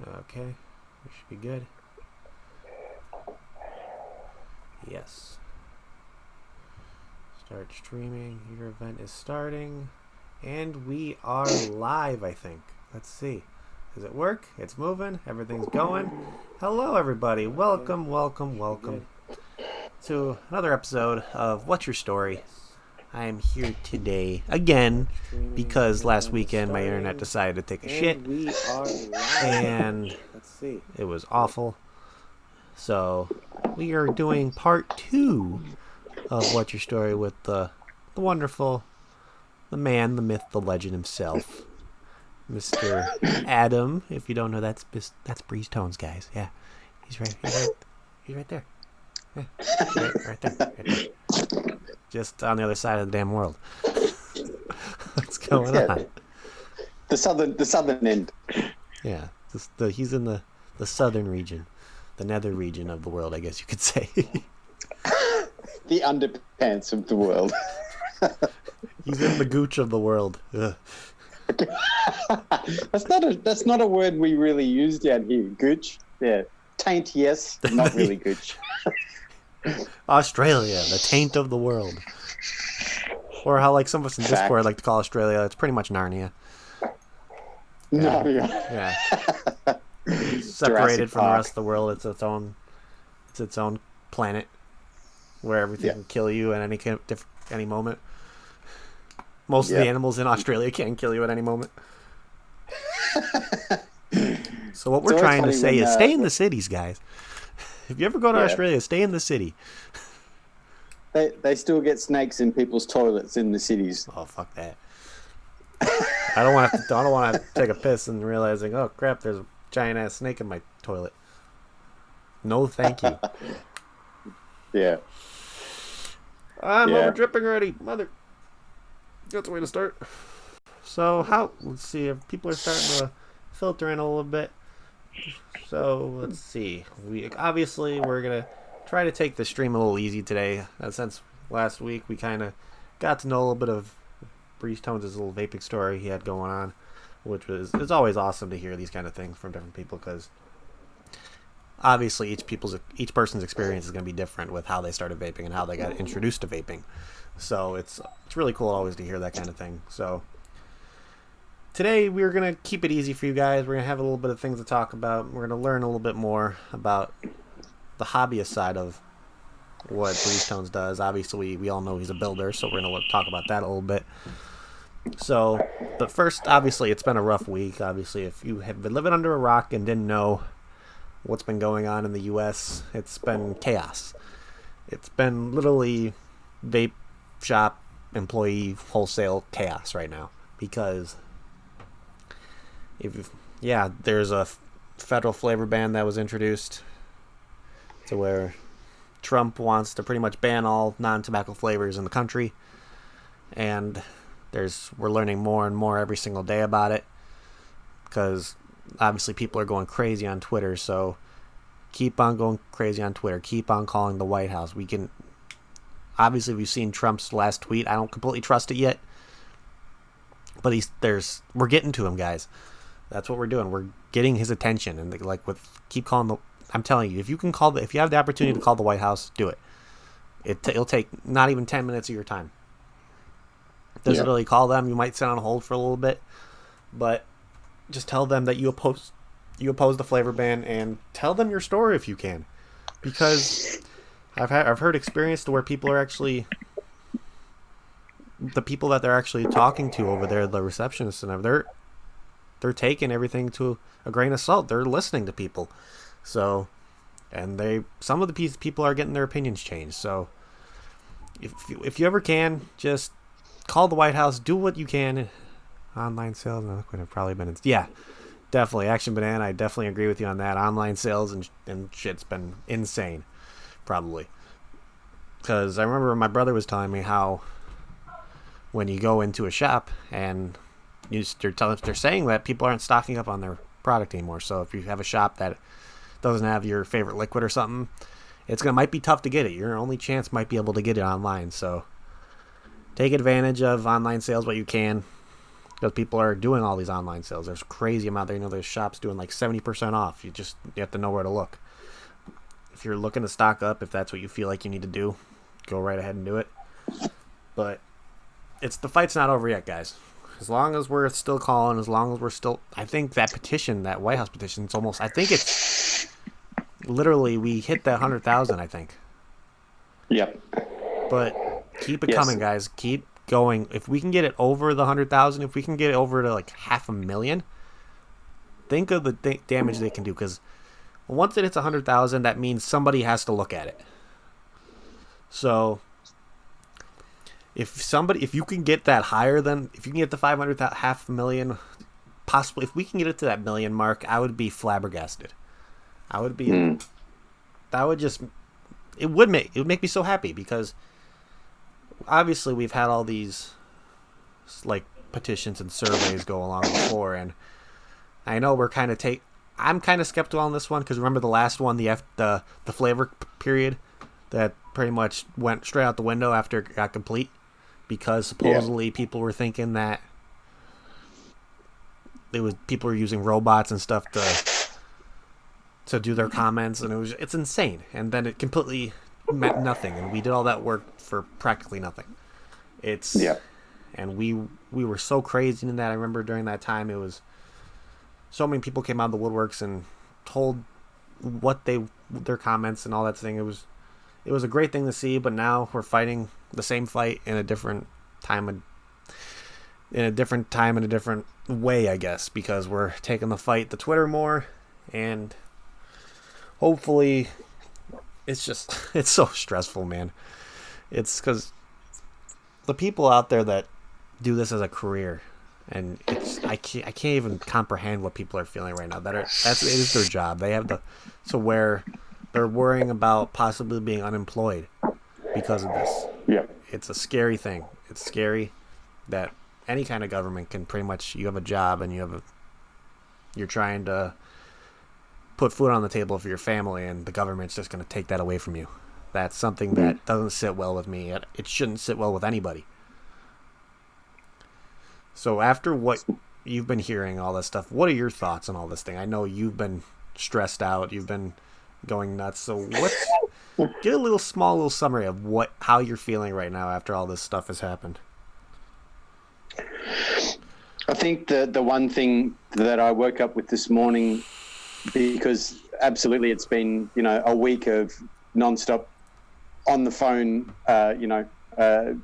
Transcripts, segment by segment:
Okay, we should be good. Yes. Start streaming. Your event is starting. And we are live, I think. Let's see. Does it work? It's moving. Everything's going. Hello, everybody. Welcome to another episode of What's Your Story? I am here today again because last weekend my internet decided to take a shit. And it was awful. So we are doing part 2 of What's Your Story with the wonderful, the man, the myth, the legend himself, Mr. Adam. If you don't know, that's Breezetones, guys. Yeah, he's right there. Yeah, right there. Just on the other side of the damn world. What's going on? The southern end. Yeah, he's in the southern region, the nether region of the world, I guess you could say. The underpants of the world. He's in the gooch of the world. That's not a word we really use down here. Gooch. Yeah. Taint, yes, not really gooch. Australia, the taint of the world. Or how like some of us in Discord like to call Australia, it's pretty much Narnia. Narnia. Yeah. Separated from the rest of the world, it's its own planet where everything can kill you at any moment. Most of the animals in Australia can kill you at any moment. So what we're trying to say is stay in the cities, guys. If you ever go to Australia, stay in the city. They still get snakes in people's toilets in the cities. Oh, fuck that. I don't want to take a piss and realizing, oh crap, there's a giant ass snake in my toilet. No, thank you. Yeah. I'm over dripping already, mother. That's the way to start. So let's see if people are starting to filter in a little bit. So let's see. We're gonna try to take the stream a little easy today. Since last week we kind of got to know a little bit of Breezetones' little vaping story he had going on, which it's always awesome to hear these kind of things from different people because obviously each person's experience is going to be different with how they started vaping and how they got introduced to vaping. So it's really cool always to hear that kind of thing. So today we're going to keep it easy for you guys. We're going to have a little bit of things to talk about. We're going to learn a little bit more about the hobbyist side of what Breezetones does. Obviously, we all know he's a builder, so we're going to talk about that a little bit. So, but first, obviously, it's been a rough week. Obviously, if you have been living under a rock and didn't know what's been going on in the U.S., it's been chaos. It's been literally vape shop employee wholesale chaos right now because there's a federal flavor ban that was introduced to where Trump wants to pretty much ban all non-tobacco flavors in the country, and we're learning more and more every single day about it because obviously people are going crazy on Twitter. So keep on going crazy on Twitter. Keep on calling the White House. Obviously, we've seen Trump's last tweet. I don't completely trust it yet, but we're getting to him, guys. That's what we're doing. We're getting his attention, and keep calling I'm telling you, if you have the opportunity to call the White House, do it. It'll take not even 10 minutes of your time. Doesn't really call them. You might sit on hold for a little bit, but just tell them that you oppose the flavor ban, and tell them your story if you can, because I've heard experience to where people are actually, the people that they're actually talking to over there, the receptionists, and they're taking everything to a grain of salt. They're listening to people, so, and some of the people are getting their opinions changed. So if you ever can, just call the White House, do what you can. Online sales would have probably been definitely Action Banana. I definitely agree with you on that. Online sales and shit's been insane. Probably, because I remember my brother was telling me how when you go into a shop and they're saying that people aren't stocking up on their product anymore. So if you have a shop that doesn't have your favorite liquid or something, might be tough to get it. Your only chance might be able to get it online. So take advantage of online sales what you can. because people are doing all these online sales. There's crazy amount there. There's shops doing like 70% off. You have to know where to look. If you're looking to stock up, if that's what you feel like you need to do, go right ahead and do it. But the fight's not over yet, guys. As long as we're still calling, as long as we're still, I think that petition, that White House petition, it's almost, I think it's literally, we hit that 100,000, I think. Yep. But keep it coming, guys. Keep going. If we can get it over the 100,000, if we can get it over to like 500,000, think of the damage they can do. Because once it hits 100,000, that means somebody has to look at it. So if you can get that higher than, if you can get the 500,000, possibly, if we can get it to that million mark, I would be flabbergasted. I would be, that would just, it would make me so happy, because obviously we've had all these like petitions and surveys go along before, and I know I'm kind of skeptical on this one, because remember the last one, the flavor period, that pretty much went straight out the window after it got complete, because supposedly people were thinking that people were using robots and stuff to do their comments, and it's insane. And then it completely meant nothing, and we did all that work for practically nothing. And we were so crazy in that. I remember during that time, it was so many people came out of the woodworks and told their comments and all that thing. It was a great thing to see, but now we're fighting the same fight in a different time, in a different way, I guess, because we're taking the fight to Twitter more, and hopefully it's so stressful, man. It's because the people out there that do this as a career, and I can't even comprehend what people are feeling right now. It is their job. They have where they're worrying about possibly being unemployed because of this. Yeah. It's a scary thing. It's scary that any kind of government can pretty much, you have a job and you're trying to put food on the table for your family, and the government's just going to take that away from you. That's something that doesn't sit well with me. It shouldn't sit well with anybody. So after what you've been hearing, all this stuff, what are your thoughts on all this thing? I know you've been stressed out. You've been going nuts. So get a small little summary of how you're feeling right now after all this stuff has happened. I think the one thing that I woke up with this morning, because absolutely it's been, a week of nonstop on the phone,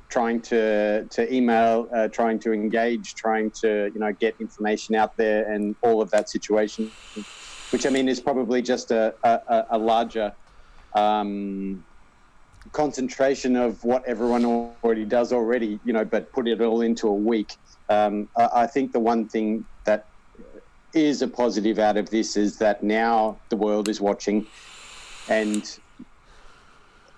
trying to email, trying to engage, trying to, get information out there, and all of that situation, which I mean is probably just a larger concentration of what everyone already does already, but put it all into a week. I think the one thing that is a positive out of this is that now the world is watching, and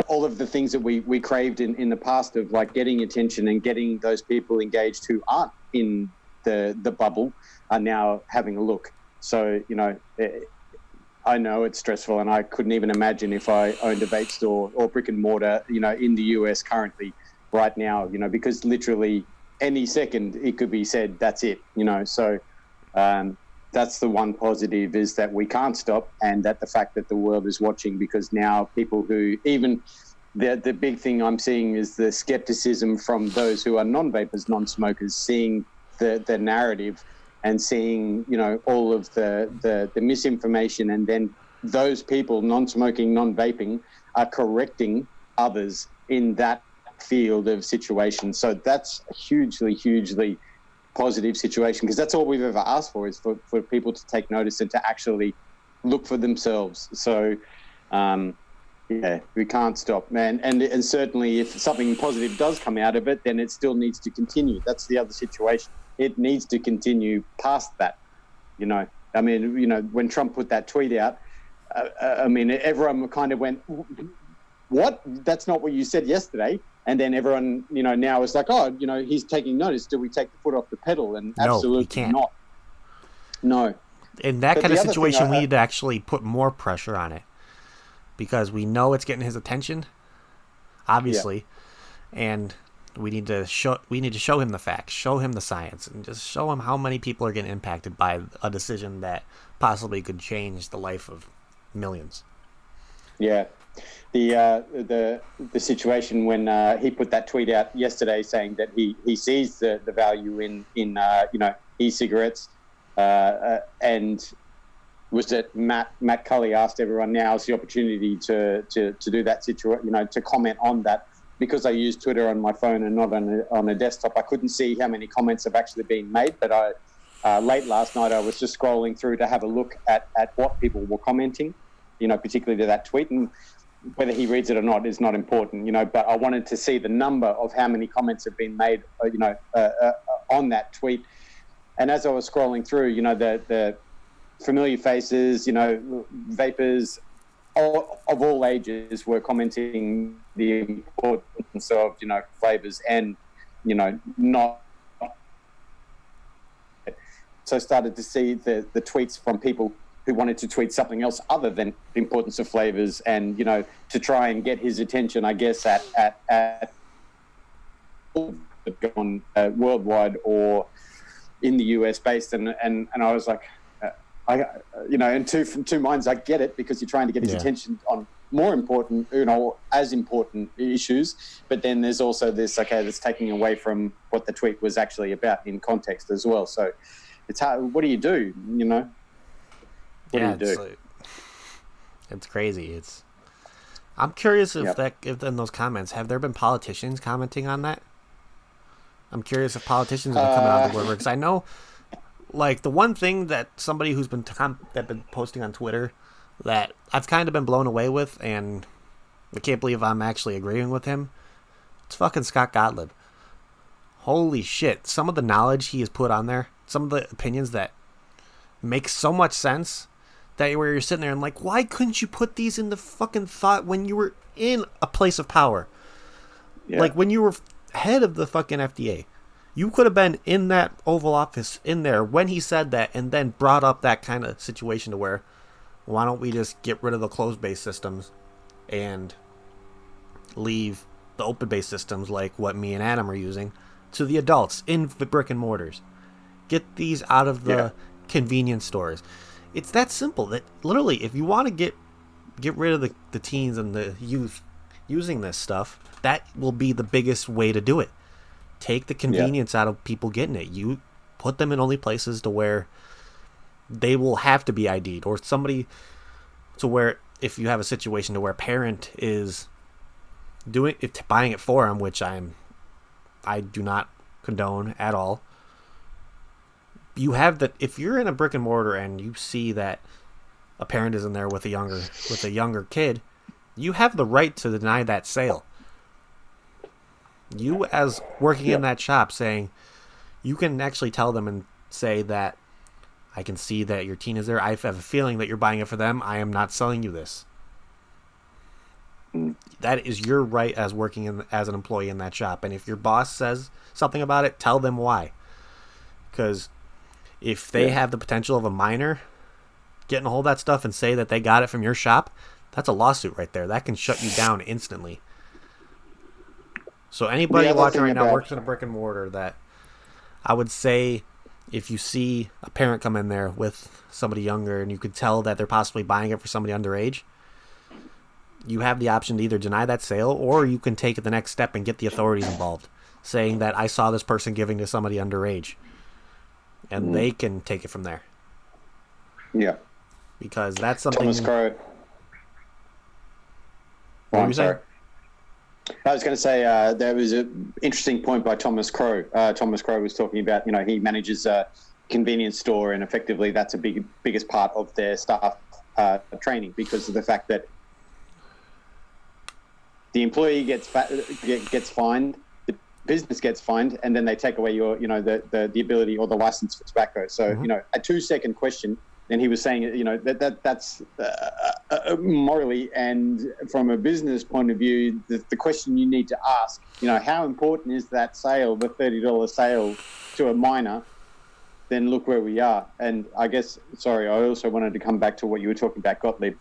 all of the things that we craved in the past of like getting attention and getting those people engaged who aren't in the bubble are now having a look. So, I know it's stressful, and I couldn't even imagine if I owned a vape store or brick and mortar, in the US currently right now, because literally any second it could be said, that's it, so that's the one positive, is that we can't stop, and that the fact that the world is watching, because now people who even the big thing I'm seeing is the skepticism from those who are non-vapers, non-smokers, seeing the narrative and seeing, all of the misinformation, and then those people, non-smoking, non-vaping, are correcting others in that field of situation. So that's a hugely, hugely positive situation, because that's all we've ever asked for, is for people to take notice and to actually look for themselves. So, we can't stop, man. And certainly if something positive does come out of it, then it still needs to continue. That's the other situation. It needs to continue past that, I mean, when Trump put that tweet out, I mean, everyone kind of went, what? That's not what you said yesterday. And then everyone, now is like, oh, he's taking notice. Do we take the foot off the pedal? And absolutely not. No. In that kind of situation, we need to actually put more pressure on it, because we know it's getting his attention, obviously. Yeah. And We need to show him the facts, show him the science, and just show him how many people are getting impacted by a decision that possibly could change the life of millions. Yeah, the situation when he put that tweet out yesterday saying that he sees the value in e-cigarettes, and was that Matt Cully asked everyone, now's the opportunity to do that to comment on that. Because I use Twitter on my phone and not on a desktop, I couldn't see how many comments have actually been made. But late last night, I was just scrolling through to have a look at what people were commenting, particularly to that tweet. And whether he reads it or not is not important, but I wanted to see the number of how many comments have been made, on that tweet. And as I was scrolling through, the familiar faces, vapors of all ages were commenting the importance of, flavors and, not. So I started to see the tweets from people who wanted to tweet something else other than the importance of flavors and, to try and get his attention, I guess, at on worldwide or in the US based. And I was like, in two minds, I get it, because you're trying to get his attention on more important, as important issues. But then there's also this, that's taking away from what the tweet was actually about in context as well. So it's hard. What do you do? What do you do? It's crazy. I'm curious if in those comments, have there been politicians commenting on that? I'm curious if politicians have been coming out of the woodwork, because I know. Like, the one thing that somebody who's been posting on Twitter that I've kind of been blown away with, and I can't believe I'm actually agreeing with him, it's fucking Scott Gottlieb. Holy shit. Some of the knowledge he has put on there, some of the opinions that make so much sense, that where you're sitting there and like, why couldn't you put these in the fucking thought when you were in a place of power? Yeah. Like, when you were head of the fucking FDA. You could have been in that Oval Office in there when he said that, and then brought up that kind of situation to where, why don't we just get rid of the closed-based systems and leave the open-based systems like what me and Adam are using to the adults in the brick and mortars. Get these out of the convenience stores. It's that simple. That literally, if you want to get rid of the teens and the youth using this stuff, that will be the biggest way to do it. Take the convenience out of people getting it. You put them in only places to where they will have to be ID'd, or somebody to where, if you have a situation to where a parent is buying it for them, which I do not condone at all. You have that. If you're in a brick and mortar and you see that a parent is in there with a younger kid, you have the right to deny that sale. You, as working in that shop, saying, you can actually tell them and say that, I can see that your teen is there. I have a feeling that you're buying it for them. I am not selling you this. That is your right as working as an employee in that shop. And if your boss says something about it, tell them why. Because if they have the potential of a minor getting a hold of that stuff and say that they got it from your shop, that's a lawsuit right there. That can shut you down instantly. So anybody watching right now works in a brick and mortar, that I would say, if you see a parent come in there with somebody younger and you could tell that they're possibly buying it for somebody underage, you have the option to either deny that sale, or you can take it the next step and get the authorities involved, saying that I saw this person giving to somebody underage, and they can take it from there. Yeah. Because that's something... Thomas Crow. Well, I'm sorry. I was going to say there was an interesting point by Thomas Crow. Thomas Crow was talking about, he manages a convenience store, and effectively that's a biggest part of their staff training, because of the fact that the employee gets fined, the business gets fined, and then they take away your, the ability or the license for tobacco. So, a 2-second question. And he was saying, that's morally and from a business point of view, the question you need to ask, how important is that sale, the $30 sale to a minor? Then look where we are. And I guess, I also wanted to come back to what you were talking about, Gottlieb.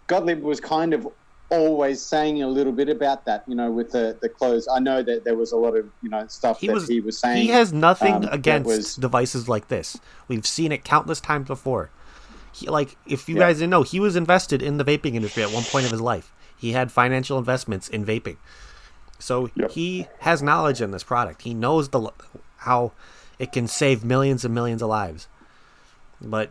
Gottlieb was kind of always saying a little bit about that, with the clothes. I know that there was a lot of, stuff he was saying. He has nothing against devices like this. We've seen it countless times before. If you guys didn't know, he was invested in the vaping industry at one point of his life. He had financial investments in vaping. So he has knowledge in this product. He knows how it can save millions and millions of lives. But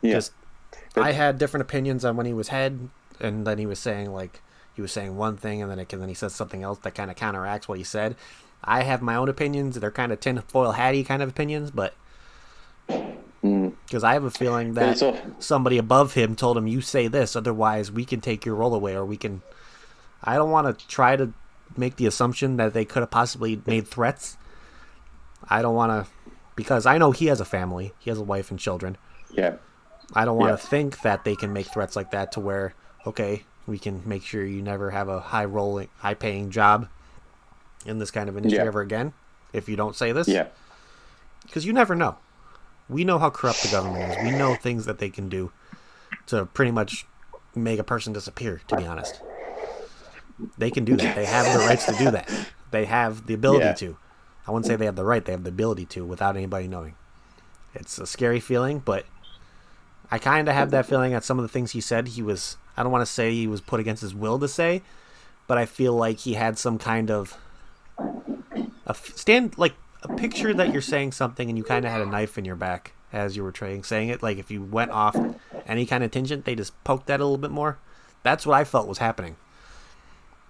I had different opinions on when he was head, and then he was saying one thing, and then he says something else that kind of counteracts what he said. I have my own opinions. They're kind of tinfoil hatty kind of opinions, but because I have a feeling that somebody above him told him, you say this, otherwise we can take your role away, or we can... I don't want to try to make the assumption that they could have possibly made threats. I don't want to... Because I know he has a family. He has a wife and children. Yeah. I don't want to think that they can make threats like that to where, okay, we can make sure you never have a high-paying job in this kind of industry ever again if you don't say this. Yeah. Because you never know. We know how corrupt the government is. We know things that they can do to pretty much make a person disappear, to be honest. They can do that. They have the rights to do that. They have the ability to. I wouldn't say they have the right. They have the ability to without anybody knowing. It's a scary feeling, but I kind of have that feeling at some of the things he said. I don't want to say he was put against his will to say, but I feel like he had some kind of a picture that you're saying something and you kind of had a knife in your back as you were saying it. Like if you went off any kind of tangent, they just poked that a little bit more. That's what I felt was happening.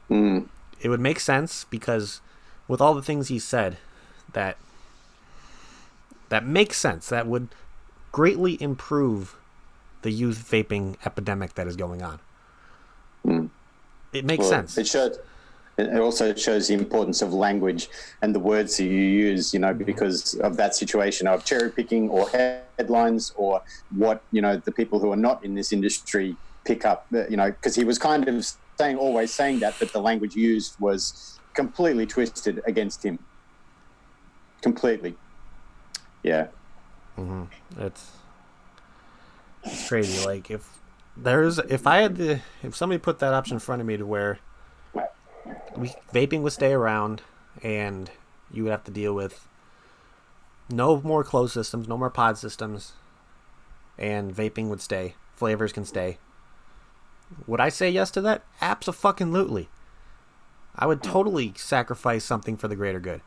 It would make sense because with all the things he said, that makes sense. That would greatly improve the youth vaping epidemic that is going on. It makes sense. It also shows the importance of language and the words that you use, because of that situation of cherry picking or headlines or what, the people who are not in this industry pick up, because he was kind of always saying that, but the language used was completely twisted against him. Completely. Yeah. It's crazy. Like if somebody put that option in front of me to where vaping would stay around and you would have to deal with no more closed systems, no more pod systems, and vaping would stay, flavors can stay, would I say yes to that? Abso-fucking-lutely. I would totally sacrifice something for the greater good.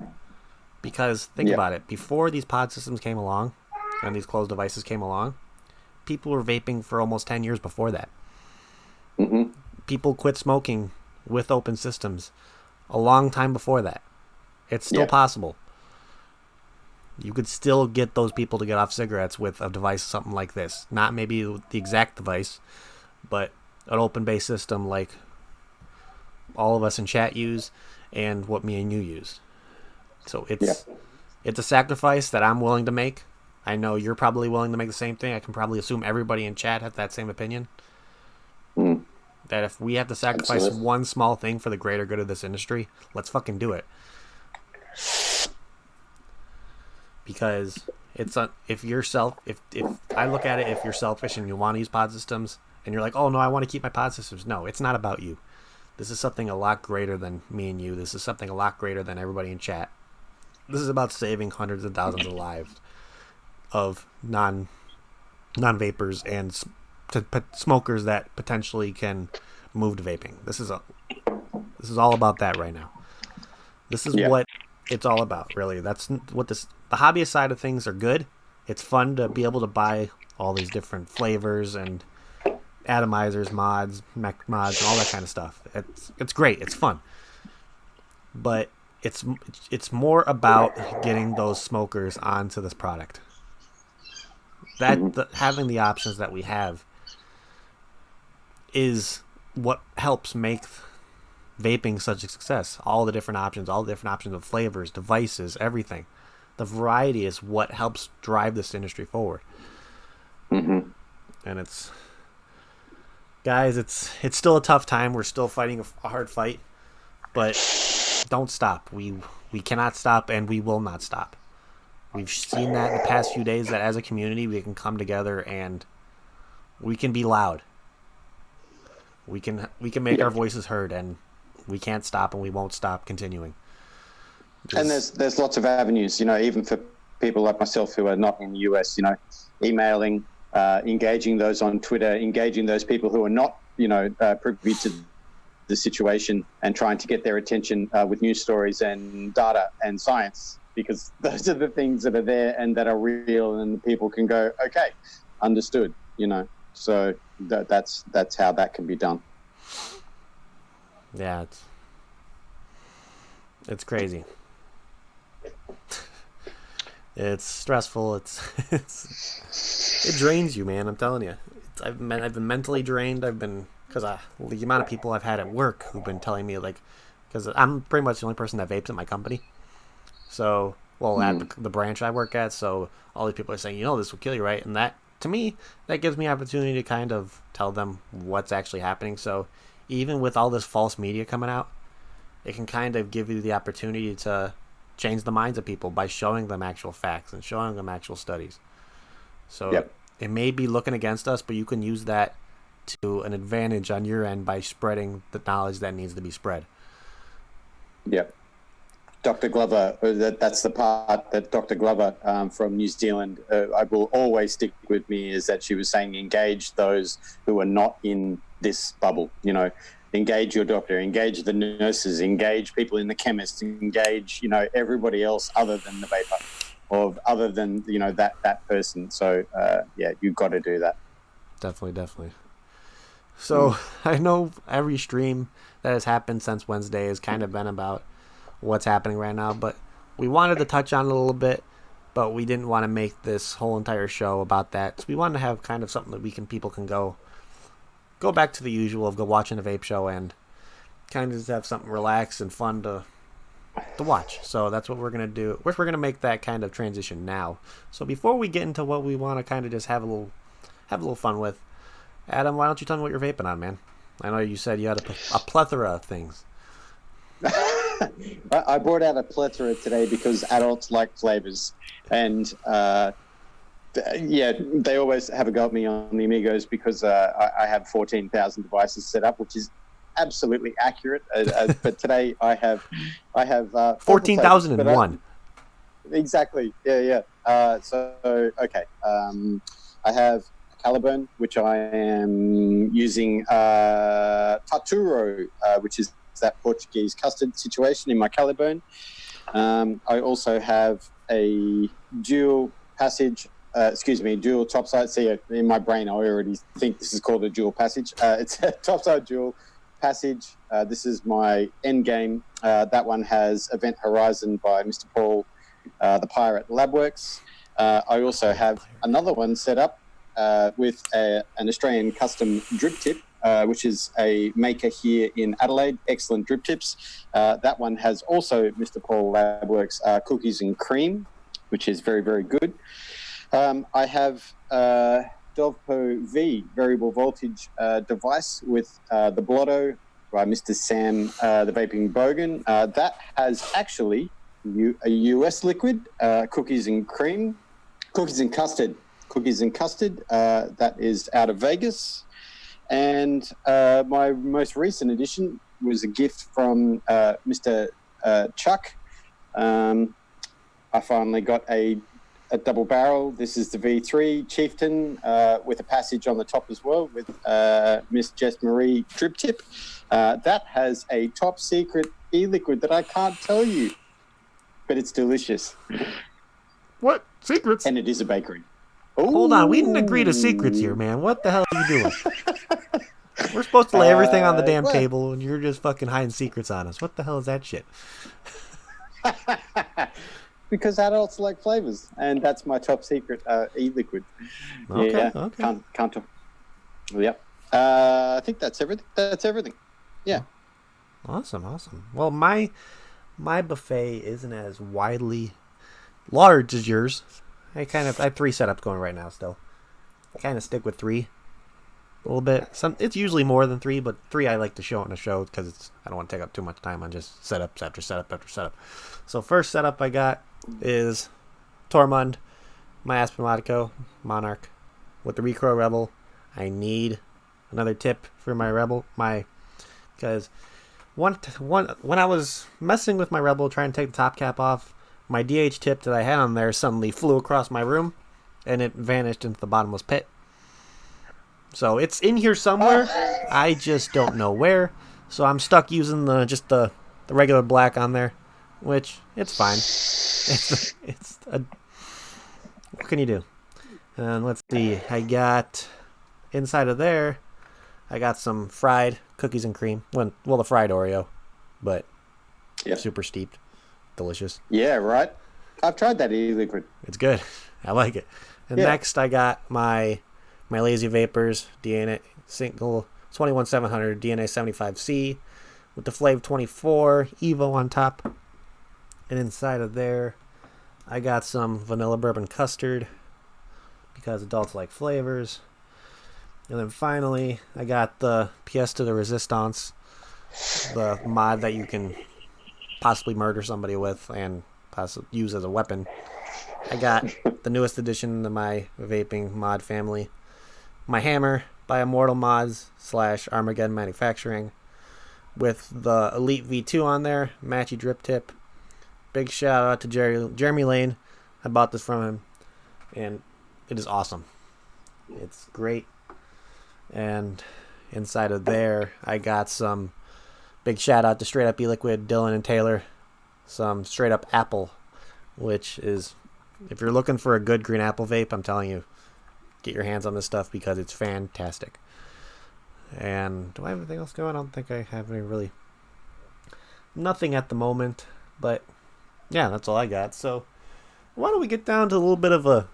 Because think about it, before these pod systems came along and these closed devices came along, people were vaping for almost 10 years before that. People quit smoking with open systems a long time before that. It's still possible. You could still get those people to get off cigarettes with a device, something like this. Not maybe the exact device, but an open-based system like all of us in chat use and what me and you use. So it's a sacrifice that I'm willing to make. I know you're probably willing to make the same thing. I can probably assume everybody in chat has that same opinion. That if we have to sacrifice one small thing for the greater good of this industry, let's fucking do it. Because if I look at it, if you're selfish and you want to use pod systems and you're like, oh no, I want to keep my pod systems. No, it's not about you. This is something a lot greater than me and you. This is something a lot greater than everybody in chat. This is about saving hundreds of thousands of lives of non-vapors and smokers that potentially can move to vaping. This is all about that right now. This is what it's all about, really. That's what the hobbyist side of things are good. It's fun to be able to buy all these different flavors and atomizers, mods, mech mods, and all that kind of stuff. It's great. It's fun. But it's more about getting those smokers onto this product. Having the options that we have is what helps make vaping such a success. All the different options of flavors, devices, everything. The variety is what helps drive this industry forward. And guys, it's still a tough time. We're still fighting a hard fight, but don't stop. We cannot stop, and we will not stop. We've seen that in the past few days, that as a community we can come together and we can be loud. We can make our voices heard, and we can't stop, and we won't stop continuing. And there's lots of avenues, even for people like myself who are not in the US, emailing, engaging those on Twitter, engaging those people who are not, privy to the situation and trying to get their attention with news stories and data and science, because those are the things that are there and that are real, and people can go, okay, understood, So that's how that can be done. Yeah, it's crazy. It's stressful. It drains you, man. I'm telling you. I've been mentally drained. Because the amount of people I've had at work who've been telling me, like, because I'm pretty much the only person that vapes at my company. So, at the branch I work at, so all these people are saying, this will kill you, right? And that, to me, that gives me opportunity to kind of tell them what's actually happening. So even with all this false media coming out, it can kind of give you the opportunity to change the minds of people by showing them actual facts and showing them actual studies. So It may be looking against us, but you can use that to an advantage on your end by spreading the knowledge that needs to be spread. Yep. Dr. Glover, that's the part that Dr. Glover from New Zealand, I will always stick with me, is that she was saying engage those who are not in this bubble, engage your doctor, engage the nurses, engage people in the chemists, engage, everybody else other than the vapor, or other than, that person. So, you've got to do that. Definitely. So I know every stream that has happened since Wednesday has kind of been about what's happening right now, but we wanted to touch on it a little bit, but we didn't want to make this whole entire show about that. So we wanted to have kind of something that people can go back to the usual of go watching a vape show and kind of just have something relaxed and fun to watch. So that's what we're going to do. We're going to make that kind of transition now. So before we get into what we want to kind of just have a little fun with, Adam, why don't you tell me what you're vaping on, man? I know you said you had a plethora of things. I brought out a plethora today because adults like flavors, and they always have a go at me on the Amigos because I have 14,000 devices set up, which is absolutely accurate. But today I have 14,001. Exactly. Yeah. Okay. I have Caliburn, which I am using Taturo, which is that Portuguese custard situation in my Caliburn. I also have a dual topside. See, in my brain, I already think this is called a dual passage. It's a topside dual passage. This is my end game. That one has Event Horizon by Mr. Paul, the Pirate Labworks. I also have another one set up with an Australian custom drip tip, which is a maker here in Adelaide. Excellent drip tips. That one has also Mr. Paul Labworks cookies and cream, which is very, very good. I have Dovpo V variable voltage device with the Blotto by Mr. Sam, the Vaping Bogan. That has actually a US liquid, cookies and custard. That is out of Vegas. And my most recent addition was a gift from Mr. Chuck. I finally got a double barrel. This is the V3 Chieftain with a passage on the top as well with Miss Jess Marie drip tip. That has a top secret e-liquid that I can't tell you, but it's delicious. What? Secrets? And it is a bakery. Ooh. Hold on, we didn't agree to secrets here, man. What the hell are you doing? We're supposed to lay everything on the damn table, and you're just fucking hiding secrets on us. What the hell is that shit? Because adults like flavors, and that's my top secret e-liquid. Okay. Can't talk. Yep. I think that's everything. That's everything. Yeah. Awesome. Well, my buffet isn't as widely large as yours. I have 3 setups going right now still. I kind of stick with 3 a little bit. It's usually more than 3, but 3 I like to show on a show because I don't want to take up too much time on just setups after setup after setup. So first setup I got is Tormund, my Aspen Modico Monarch with the Recrow Rebel. I need another tip for my Rebel, because when I was messing with my Rebel, trying to take the top cap off, my DH tip that I had on there suddenly flew across my room, and it vanished into the bottomless pit. So it's in here somewhere. I just don't know where. So I'm stuck using the regular black on there, which it's fine. What can you do? And let's see. I got inside of there. I got some fried cookies and cream. Well, the fried Oreo, but super steeped, delicious. Yeah, right. I've tried that e-liquid. It's good. I like it. And next, I got my Lazy Vapors DNA single 21700 DNA 75C with the Flav 24 Evo on top. And inside of there, I got some vanilla bourbon custard because adults like flavors. And then finally, I got the Pièce de Resistance, the mod that you can possibly murder somebody with and possibly use as a weapon. I got the newest addition to my vaping mod family, my hammer by Immortal Mods / Armageddon Manufacturing, with the Elite V2 on there, matchy drip tip. Big shout out to Jeremy Lane. I bought this from him, and it is awesome. It's great. And inside of there, I got some big shout out to Straight Up E-Liquid, Dylan and Taylor. Some Straight Up Apple, which is, if you're looking for a good green apple vape, I'm telling you, get your hands on this stuff because it's fantastic. And do I have anything else going? I don't think I have any nothing at the moment, but yeah, that's all I got. So why don't we get down to a little bit of a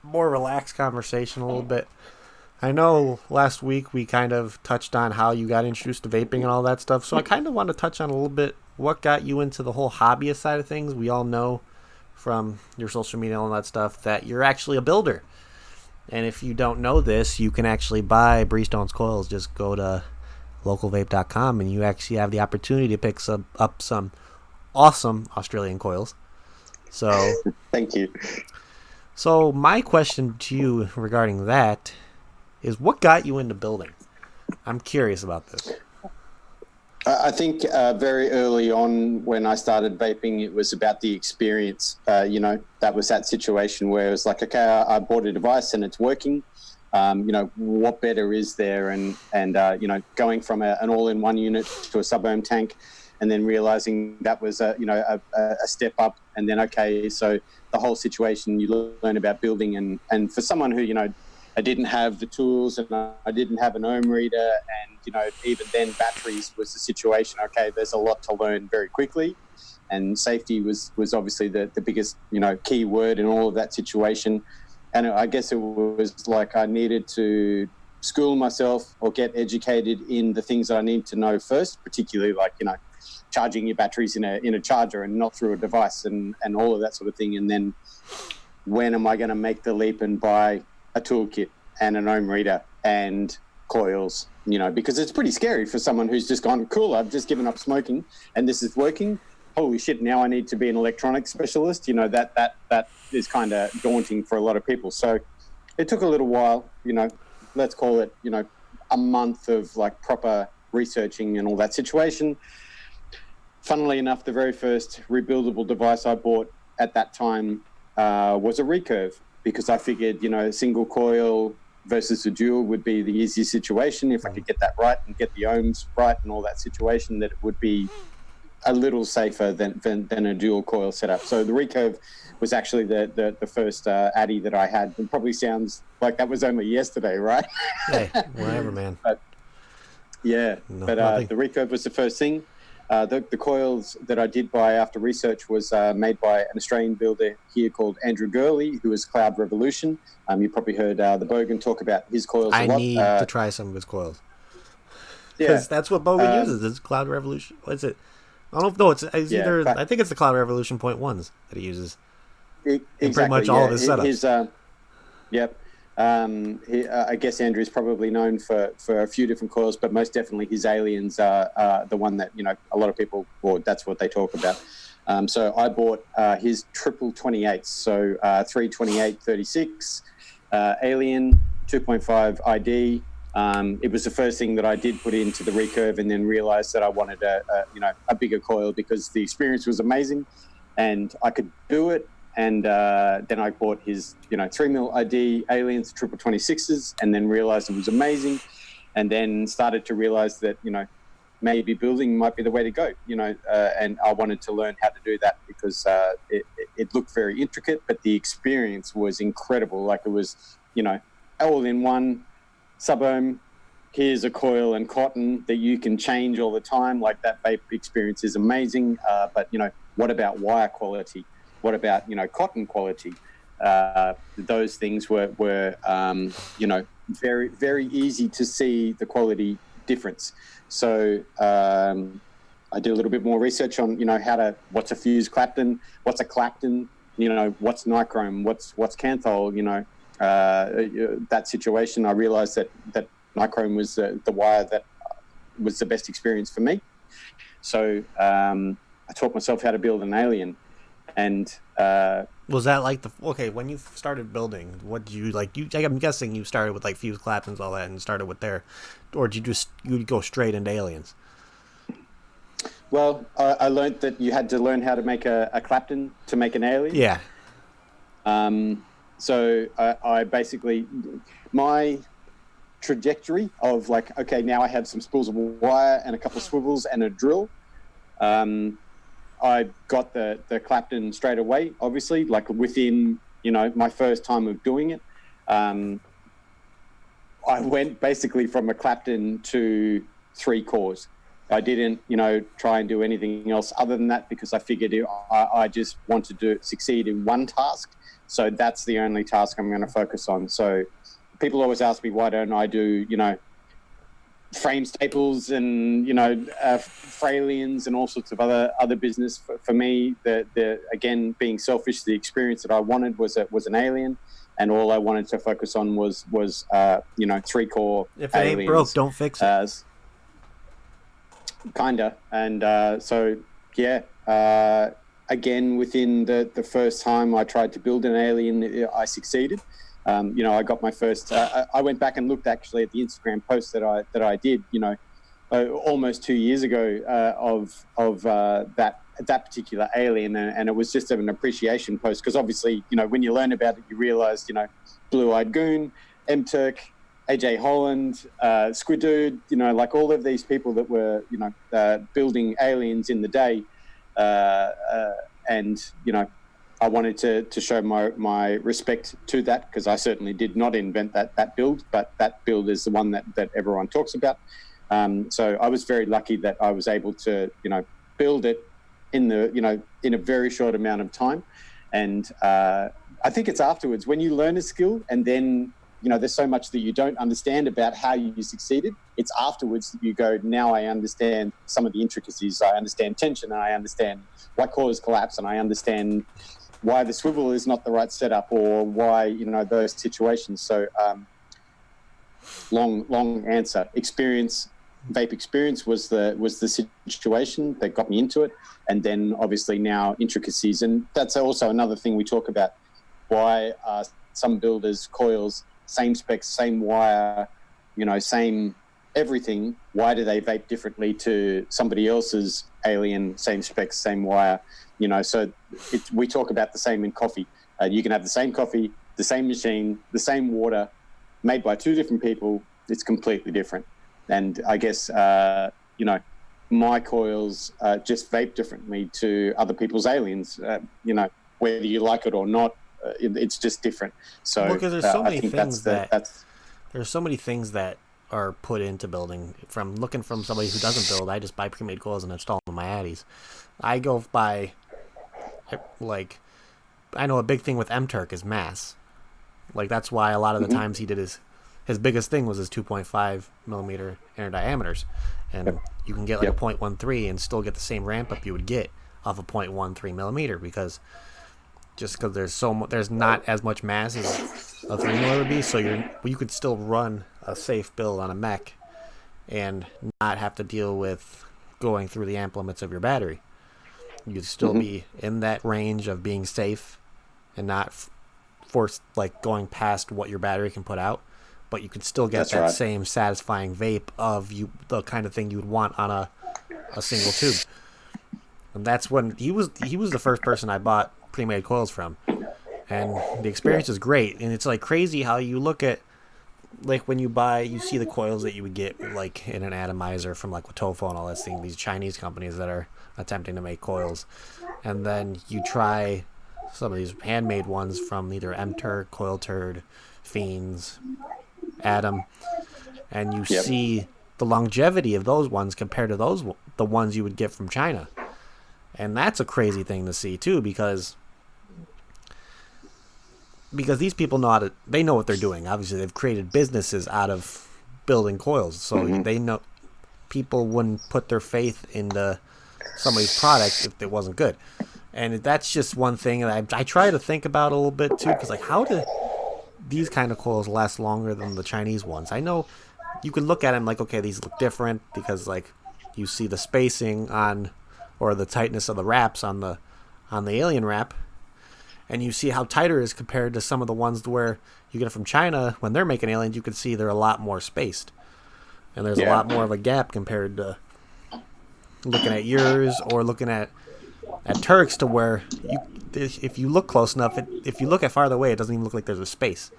more relaxed conversation a little bit. I know last week we kind of touched on how you got introduced to vaping and all that stuff, so I kind of want to touch on a little bit what got you into the whole hobbyist side of things. We all know from your social media and all that stuff that you're actually a builder. And if you don't know this, you can actually buy Breezetones coils. Just go to localvape.com and you actually have the opportunity to pick up some awesome Australian coils. So thank you. So my question to you regarding that is, what got you into building? I'm curious about this. I think very early on when I started vaping, it was about the experience. That was that situation where it was like, okay, I bought a device and it's working. What better is there? And going from an all-in-one unit to a sub-ohm tank, and then realizing that was a step up. And then, okay, so the whole situation, you learn about building. And for someone who, I didn't have the tools and I didn't have an ohm reader, and even then batteries was the situation. Okay, there's a lot to learn very quickly, and safety was obviously the biggest key word in all of that situation. And I guess it was like I needed to school myself or get educated in the things that I need to know first, particularly like charging your batteries in a charger and not through a device and all of that sort of thing. And then when am I going to make the leap and buy a toolkit and an ohm reader and coils, because it's pretty scary for someone who's just gone, cool, I've just given up smoking and this is working. Holy shit, now I need to be an electronics specialist. That is kind of daunting for a lot of people. So it took a little while, let's call it, a month of like proper researching and all that situation. Funnily enough, the very first rebuildable device I bought at that time was a recurve, because I figured, a single coil versus a dual would be the easiest situation. If I could get that right and get the ohms right and all that situation, that it would be a little safer than a dual coil setup. So the recurve was actually the first Addy that I had. It probably sounds like that was only yesterday, right? Hey, whatever, man. But the recurve was the first thing. The coils that I did buy after research was made by an Australian builder here called Andrew Gurley, who is Cloud Revolution. You probably heard the Bogan talk about his coils a lot. I need to try some of his coils. Because that's what Bogan uses, is Cloud Revolution. What is it? I don't know. It's either. I think it's the Cloud Revolution .1s that he uses. Exactly. Pretty much all of his setups. I guess Andrew's probably known for a few different coils, but most definitely his aliens are the one that a lot of people, or that's what they talk about. So I bought his triple 28s, so 328 36 alien 2.5 ID It was the first thing that I did put into the recurve, and then realized that I wanted a bigger coil because the experience was amazing and I could do it. And then I bought his 3mm ID Aliens 26s, and then realized it was amazing, and then started to realize that maybe building might be the way to go, and I wanted to learn how to do that because it looked very intricate, but the experience was incredible. Like, it was all in one sub-ohm. Here's a coil and cotton that you can change all the time. Like, that vape experience is amazing. But what about wire quality? What about cotton quality? Those things were very, very easy to see the quality difference. So I did a little bit more research on what's a fused Clapton, what's a Clapton, what's nichrome, what's canthol, that situation. I realized that nichrome was the wire that was the best experience for me. So I taught myself how to build an Alien. And was that like when you started building, what did you like? I'm guessing you started with like fused Claptons, all that, and started with there, or did you go straight into Aliens? Well, I learned that you had to learn how to make a Clapton to make an Alien. Yeah. So I basically, my trajectory of like, okay, now I have some spools of wire and a couple of swivels and a drill. I got the Clapton straight away, obviously, like within, my first time of doing it. I went basically from a Clapton to 3 cores. I didn't, try and do anything else other than that because I figured I just wanted to succeed in one task. So that's the only task I'm going to focus on. So people always ask me, why don't I do, frame staples and Fralians and all sorts of other business. For me, the again, being selfish, the experience that I wanted was an Alien, and all I wanted to focus on was 3-core. If it ain't broke, don't fix it. Kinda. And so yeah, again, within the first time I tried to build an Alien, I succeed. I got my first. I went back and looked actually at the Instagram post that I did. Almost 2 years ago of that particular Alien, and it was just an appreciation post because obviously when you learn about it, you realise Blue Eyed Goon, M Turk, AJ Holland, Squidude, like all of these people that were building Aliens in the day, and I wanted to show my respect to that because I certainly did not invent that build, but that build is the one that everyone talks about. So I was very lucky that I was able to, build it in a very short amount of time. And I think it's afterwards when you learn a skill and then, there's so much that you don't understand about how you succeeded. It's afterwards that you go, now I understand some of the intricacies. I understand tension and I understand why cores collapse and I understand why the swivel is not the right setup or why, those situations. So long answer. Vape experience was the situation that got me into it. And then obviously now intricacies. And that's also another thing we talk about. Why are some builders coils, same specs, same wire, same everything. Why do they vape differently to somebody else's Alien, same specs, same wire? So we talk about the same in coffee. You can have the same coffee, the same machine, the same water, made by 2 different people. It's completely different. And I guess, my coils just vape differently to other people's Aliens. Whether you like it or not, it's just different. So because there's so many things there's so many things that are put into building. From somebody who doesn't build, I just buy pre-made coils and install them in my Addies. I go by, like, I know a big thing with M-Turk is mass. Like, that's why a lot of the times he did his biggest thing was his 2.5 millimeter inner diameters. And you can get like a 0.13 and still get the same ramp up you would get off a 0.13 millimeter because there's not as much mass as a 3 millimeter would be, so you could still run a safe build on a mech and not have to deal with going through the amp limits of your battery. You'd still be in that range of being safe and not forced like going past what your battery can put out, but you can still get that same satisfying vape of the kind of thing you would want on a single tube. And that's when he was the first person I bought pre-made coils from, and the experience is great. And it's like crazy how you look at, like, when you see the coils that you would get like in an atomizer from like Watofo and all that thing, these Chinese companies that are attempting to make coils, and then you try some of these handmade ones from either M-Turk, Coil Turd, Fiends, Atom, and you see the longevity of those ones compared to the ones you would get from China. And that's a crazy thing to see too, because these people they know what they're doing. Obviously, they've created businesses out of building coils, so they know people wouldn't put their faith into somebody's product if it wasn't good. And that's just one thing that I try to think about a little bit too, because like, how do these kind of coils last longer than the Chinese ones? I know you can look at them like, okay, these look different because like you see the spacing on, or the tightness of the wraps on the alien wrap, and you see how tighter it is compared to some of the ones where you get it from China. When they're making aliens, you can see they're a lot more spaced, and there's a lot more of a gap compared to looking at yours or looking at Turks, to where if you look close enough, if you look at farther away, it doesn't even look like there's a space.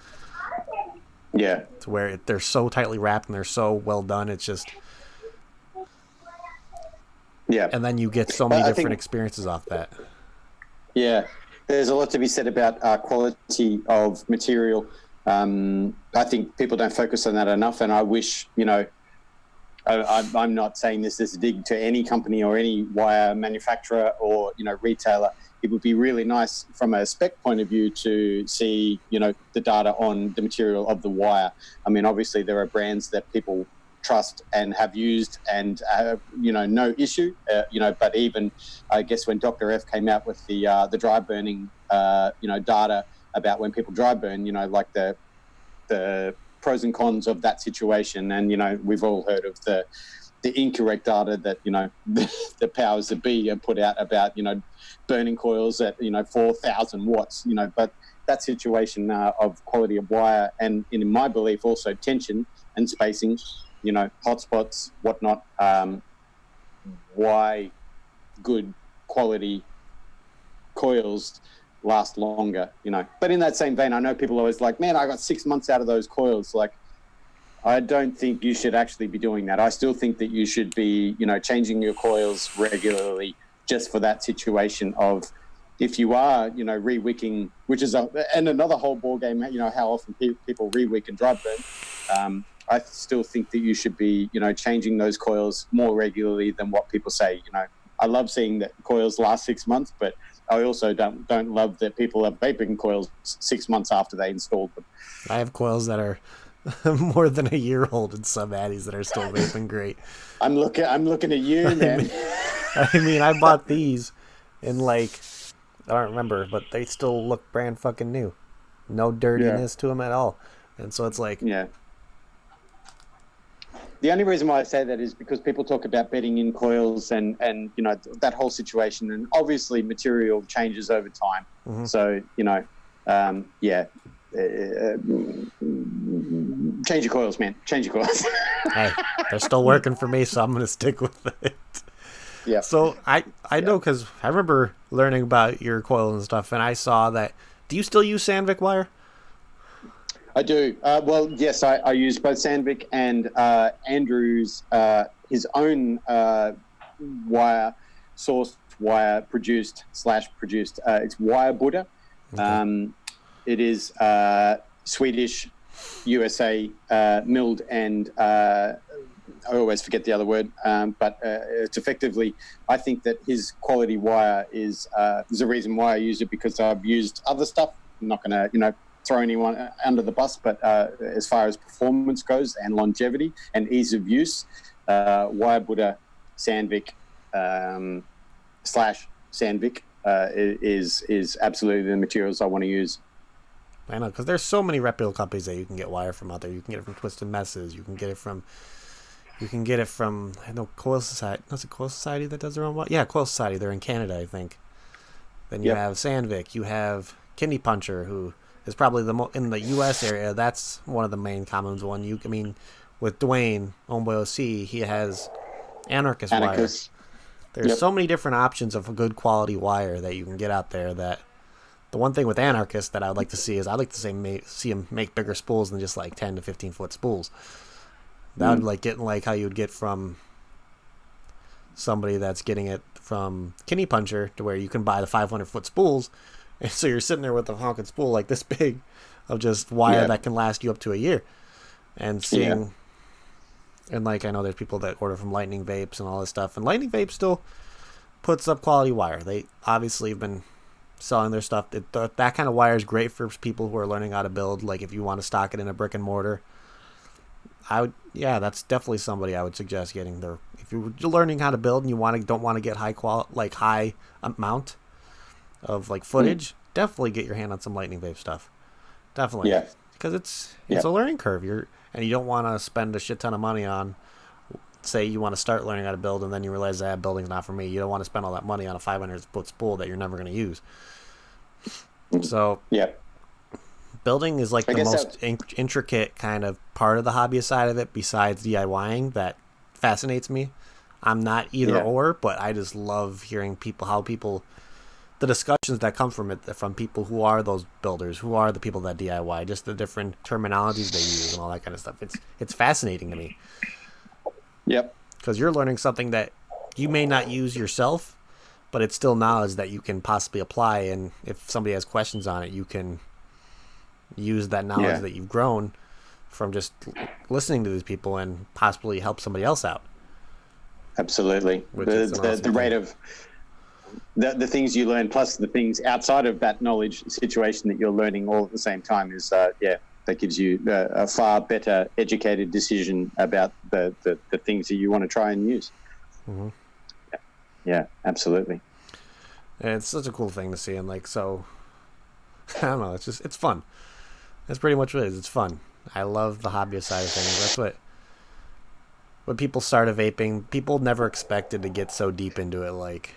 Yeah. To where they're so tightly wrapped and they're so well done, it's just... Yeah. And then you get so many different experiences off that. Yeah. There's a lot to be said about quality of material. I think people don't focus on that enough, and I wish, I'm not saying this as a dig to any company or any wire manufacturer or, retailer. It would be really nice from a spec point of view to see, the data on the material of the wire. I mean, obviously there are brands that people trust and have used and no issue, but even I guess when Dr. F came out with the dry burning data about when people dry burn, like the pros and cons of that situation, and we've all heard of the incorrect data that the powers that be have put out about burning coils at 4,000 watts, but that situation of quality of wire and in my belief also tension and spacing, hotspots, whatnot, why good quality coils last longer, But in that same vein, I know people are always like, man, I got 6 months out of those coils. Like, I don't think you should actually be doing that. I still think that you should be, changing your coils regularly just for that situation of, if you are, re-wicking, which is another whole ball game, how often people re-wick and dry burn. I still think that you should be, changing those coils more regularly than what people say. I love seeing that coils last 6 months, but I also don't love that people are vaping coils 6 months after they installed them. I have coils that are more than a year old and some addies that are still vaping great. I'm looking at you, man. I mean, I bought these in I don't remember, but they still look brand fucking new. No dirtiness to them at all. And so it's like... Yeah. The only reason why I say that is because people talk about bedding in coils and that whole situation, and obviously material changes over time. Mm-hmm. So, change your coils, man. Change your coils. Hey, they're still working for me, so I'm going to stick with it. Yeah. So I know, because I remember learning about your coils and stuff, and I saw that. Do you still use Sandvik wire? I do. Well, yes, I use both Sandvik and Andrew's, his own wire, sourced wire, produced. It's Wire Buddha. Okay. It is Swedish, USA, milled, and I always forget the other word, but it's effectively, I think that his quality wire is there's a reason why I use it, because I've used other stuff. I'm not going to, throw anyone under the bus, but as far as performance goes and longevity and ease of use, Wire Buddha Sandvik / Sandvik is absolutely the materials I want to use. I know, because there's so many reputable companies that you can get wire from out there. You can get it from Twisted Messes. You can get it from I know Coil Society. That's a Coil Society that does their own wire. Yeah, Coil Society. They're in Canada, I think. Then you have Sandvik. You have Kidney Puncher, who is probably in the U.S. area. That's one of the main common one. With Dwayne Homeboy OC, he has Anarchist wire. There's so many different options of a good quality wire that you can get out there. That the one thing with Anarchist that I'd like to see is I'd like to see him make bigger spools than just like 10 to 15 foot spools. That would like getting like how you would get from somebody that's getting it from Kinney Puncher, to where you can buy the 500 foot spools, and so you're sitting there with a honking spool like this big of just wire that can last you up to a year. And seeing, and like I know there's people that order from Lightning Vapes and all this stuff, and Lightning Vapes still puts up quality wire. They obviously have been selling their stuff. That kind of wire is great for people who are learning how to build. Like if you want to stock it in a brick and mortar, that's definitely somebody I would suggest getting there. If you're learning how to build and you don't want to get high amount of like footage, definitely get your hand on some Lightning Vape stuff. Definitely, because it's a learning curve. And you don't want to spend a shit ton of money on. Say you want to start learning how to build, and then you realize that building's not for me. You don't want to spend all that money on a 500 foot spool that you're never going to use. So building is like the most intricate kind of part of the hobbyist side of it, besides DIYing, that fascinates me. I'm not either or, but I just love hearing the discussions that come from it, from people who are those builders, who are the people that DIY, just the different terminologies they use and all that kind of stuff. It's fascinating to me. Yep. Because you're learning something that you may not use yourself, but it's still knowledge that you can possibly apply, and if somebody has questions on it, you can use that knowledge that you've grown from just listening to these people and possibly help somebody else out. Absolutely. The rate of the things you learn, plus the things outside of that knowledge situation that you're learning all at the same time, is that gives you a far better educated decision about the things that you want to try and use. Mm-hmm. Yeah, absolutely. And it's such a cool thing to see, and like, so I don't know, it's fun. That's pretty much what it is. It's fun. I love the hobbyist side of things. That's when people started vaping, people never expected to get so deep into it. Like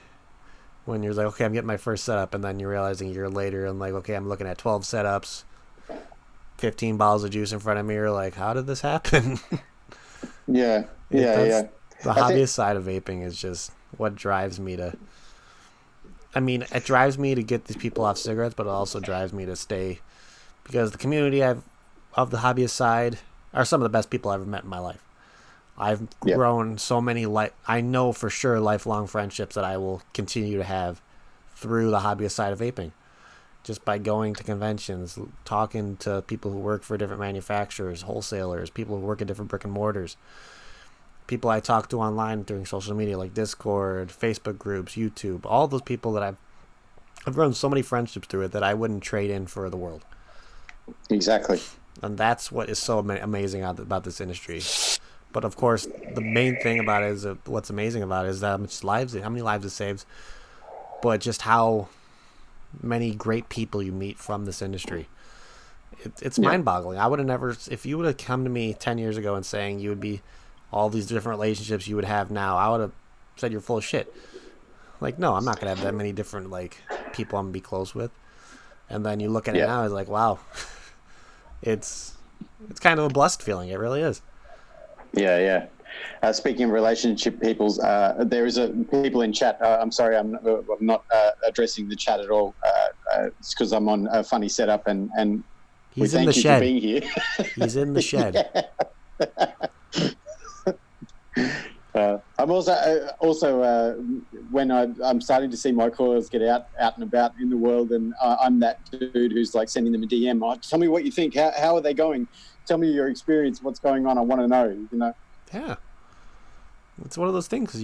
when you're like, okay, I'm getting my first setup, and then you're realizing a year later, and like, okay, I'm looking at 12 setups, 15 bottles of juice in front of me. You're like, how did this happen? The hobbyist side of vaping is just what drives me to. I mean, it drives me to get these people off cigarettes, but it also drives me to stay, because the community of the hobbyist side are some of the best people I've ever met in my life. I've grown so many I know for sure lifelong friendships that I will continue to have through the hobbyist side of vaping, just by going to conventions, talking to people who work for different manufacturers, wholesalers, people who work at different brick and mortars, people I talk to online during social media like Discord, Facebook groups, YouTube, all those people that I've grown so many friendships through it that I wouldn't trade in for the world. Exactly. And that's what is so amazing about this industry. But of course, the main thing about it is what's amazing about it is how many lives it saves, but just how many great people you meet from this industry. It's mind-boggling. I would have never, if you would have come to me 10 years ago and saying you would be all these different relationships you would have now, I would have said you're full of shit. Like, no, I'm not going to have that many different like people I'm going to be close with. And then you look at it now, it's like, wow, it's kind of a blessed feeling. It really is. Yeah. Speaking of relationship peoples, there is people in chat. I'm sorry, I'm not addressing the chat at all. It's because I'm on a funny setup, and he's in the shed. For being here. He's in the shed. I'm also when I'm starting to see my coils get out and about in the world, and I'm that dude who's like sending them a DM. Oh, tell me what you think. How are they going? Tell me your experience. What's going on? I want to know. You know. Yeah. It's one of those things. If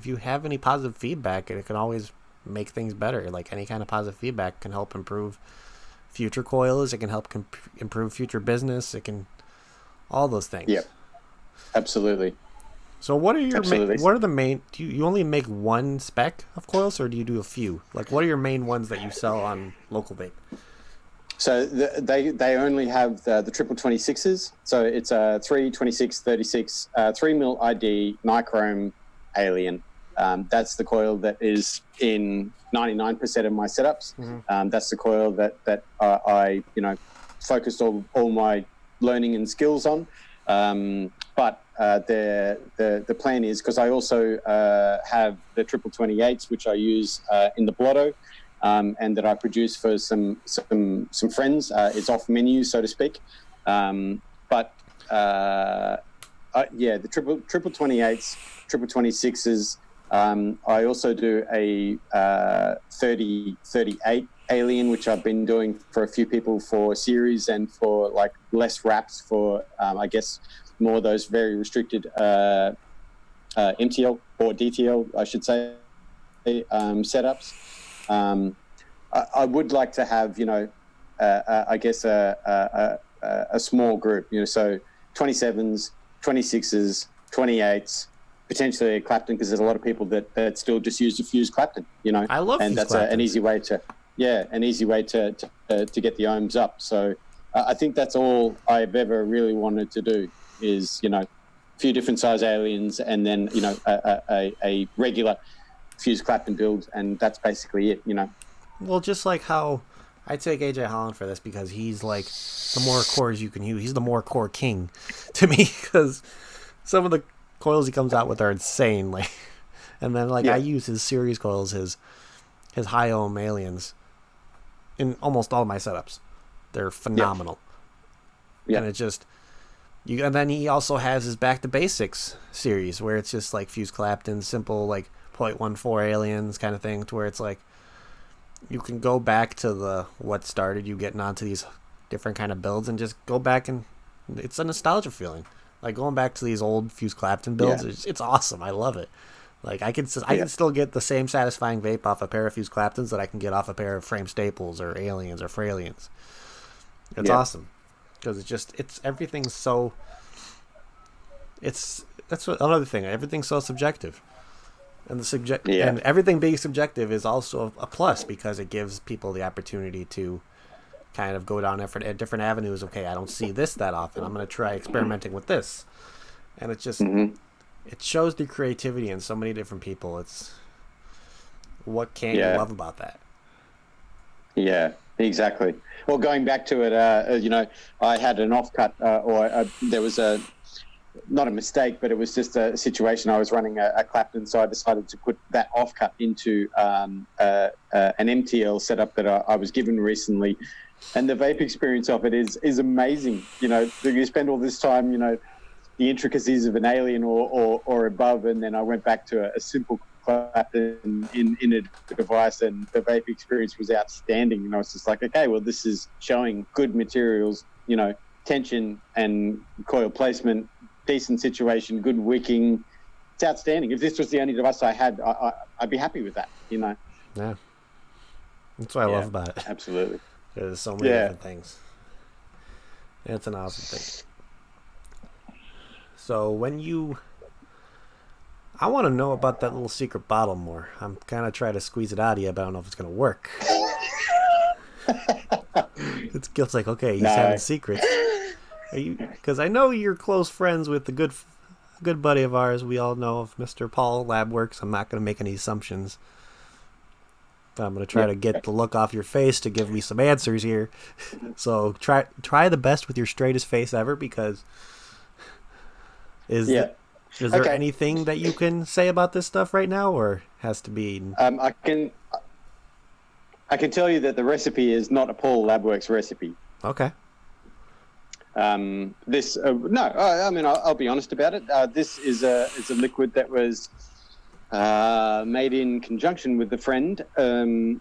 you have any positive feedback, it can always make things better. Like any kind of positive feedback can help improve future coils. It can help improve future business. It can all those things. Yep. Absolutely. So what are the main? Do you only make one spec of coils, or do you do a few? Like, what are your main ones that you sell on local vape? So they only have the triple 26s. So it's a 3, 26, 36, 3 mil ID, nichrome, alien. That's the coil that is in 99% of my setups. That's the coil that I focused all my learning and skills on. But the plan is, because I also have the 28s, which I use in the blotto, and that I produce for some friends. It's off menu, so to speak. But the triple 28s, triple 26s. I also do a 38 alien, which I've been doing for a few people for series and for like less wraps for I guess more those very restricted MTL or DTL, I should say, setups. I would like to have I guess a small group, so 27s, 26s, 28s. Potentially a Clapton, because there's a lot of people that still just use a fused Clapton, I love and that's an easy way to get the ohms up. So I think that's all I've ever really wanted to do is a few different size aliens, and then a regular fused Clapton build, and that's basically it. Well, just like how I take AJ Holland for this, because he's like the more cores you can use. He's the more core king to me, because some of the coils he comes out with are insane, and then I use his series coils, his high ohm aliens in almost all my setups. They're phenomenal. And it just and then he also has his back to basics series, where it's just like fused Clapton, simple 0.14 aliens kind of thing, to where it's like you can go back to what started you getting onto these different kind of builds, and just go back, and it's a nostalgia feeling. Going back to these old fused Clapton builds, it's awesome. I love it. I can still get the same satisfying vape off a pair of fused Claptons that I can get off a pair of frame staples or aliens or Fralians. It's awesome, because everything's so. That's another thing. Everything's so subjective, and and everything being subjective is also a plus, because it gives people the opportunity to kind of go down different avenues. Okay, I don't see this that often. I'm going to try experimenting with this, and it just it shows the creativity in so many different people. It's what can't you love about that? Yeah, exactly. Well, going back to it, I had an offcut, there was not a mistake, but it was just a situation. I was running a Clapton, so I decided to put that offcut into an MTL setup that I was given recently. And the vape experience of it is amazing. You spend all this time, the intricacies of an alien or above, and then I went back to a simple Clapton in a device, and the vape experience was outstanding. It's just like, okay, well, this is showing good materials, tension and coil placement, decent situation, good wicking. It's outstanding. If this was the only device I had, I'd be happy with that. Yeah, that's what I love about it. Absolutely. There's so many different things. It's an awesome thing. So I want to know about that little secret bottle more. I'm kind of trying to squeeze it out of you, but I don't know if it's going to work. It's like, okay, he's having secrets. Because I know you're close friends with a good buddy of ours. We all know of Mr. Paul Labworks. I'm not going to make any assumptions. I'm going to try to get the look off your face to give me some answers here. So try the best with your straightest face ever, because is there anything that you can say about this stuff right now, or has to be? I can tell you that the recipe is not a Paul Labworks recipe. Okay. I'll be honest about it. This is a liquid that was made in conjunction with a friend, and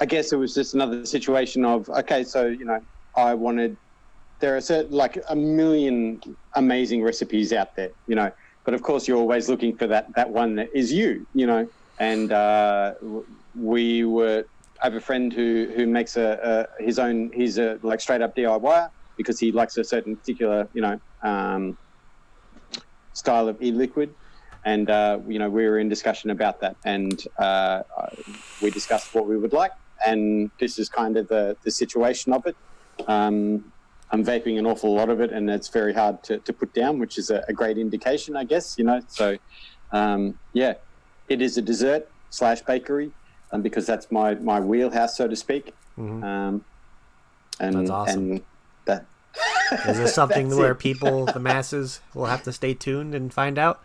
I guess it was just another situation of, okay, so I wanted. There are a million amazing recipes out there, but of course you're always looking for that one that is you, and I have a friend who makes his own. He's a straight up DIYer, because he likes a certain particular style of e-liquid. And, we were in discussion about that, and we discussed what we would like, and this is kind of the situation of it. I'm vaping an awful lot of it, and it's very hard to put down, which is a great indication, I guess, So Yeah, it is a dessert / bakery, because that's my wheelhouse, so to speak. And that's awesome. And that is this something where people, the masses, will have to stay tuned and find out?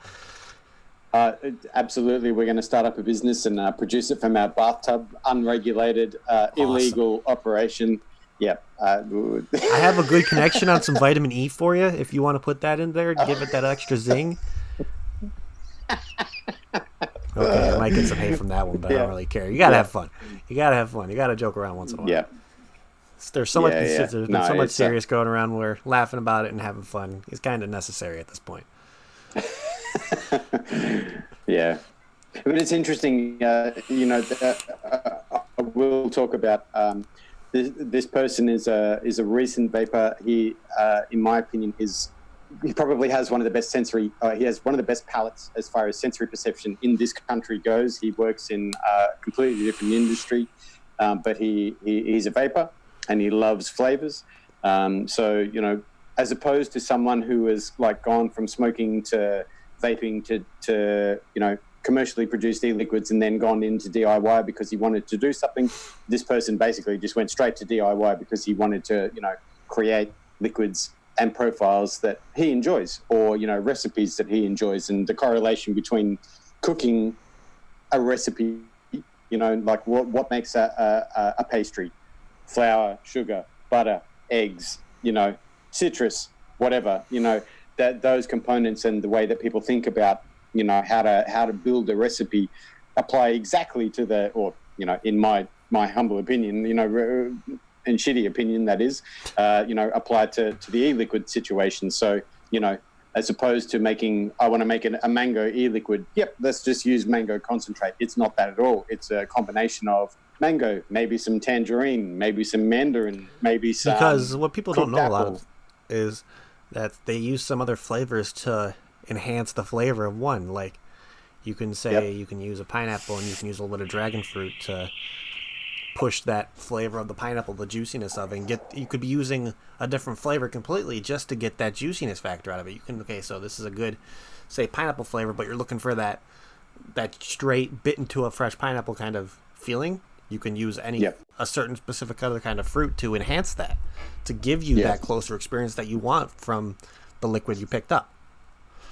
Absolutely, we're going to start up a business and produce it from our bathtub, unregulated, illegal operation. Yeah. I have a good connection on some vitamin E for you if you want to put that in there to give it that extra zing. Okay, I might get some hate from that one, but I don't really care. You gotta have fun. You gotta joke around once in a while. Yeah. There's so much. There's been so much serious going around where laughing about it and having fun is kind of necessary at this point. Yeah, but it's interesting. We'll talk about this person is a recent vapor. He, in my opinion, he probably has one of the best sensory. He has one of the best palates as far as sensory perception in this country goes. He works in a completely different industry, but he's a vapor and he loves flavors. So as opposed to someone who has like gone from smoking to vaping to commercially produced e-liquids and then gone into DIY because he wanted to do something. This person basically just went straight to DIY because he wanted to, create liquids and profiles that he enjoys, or, recipes that he enjoys. And the correlation between cooking a recipe, like what makes a pastry, flour, sugar, butter, eggs, citrus, whatever, that those components and the way that people think about how to build a recipe apply exactly to in my humble opinion, and shitty opinion, that is, apply to the e-liquid situation. So, as opposed to I want to make a mango e-liquid, yep, let's just use mango concentrate. It's not that at all. It's a combination of mango, maybe some tangerine, maybe some mandarin, maybe some... Because what people don't know a lot of is that they use some other flavors to enhance the flavor of one. Like you can say you can use a pineapple and you can use a little bit of dragon fruit to push that flavor of the pineapple, the juiciness of it, and you could be using a different flavor completely just to get that juiciness factor out of it. So this is a good, say, pineapple flavor, but you're looking for that straight bit into a fresh pineapple kind of feeling. You can use a certain specific other kind of fruit to enhance that, to give you that closer experience that you want from the liquid you picked up.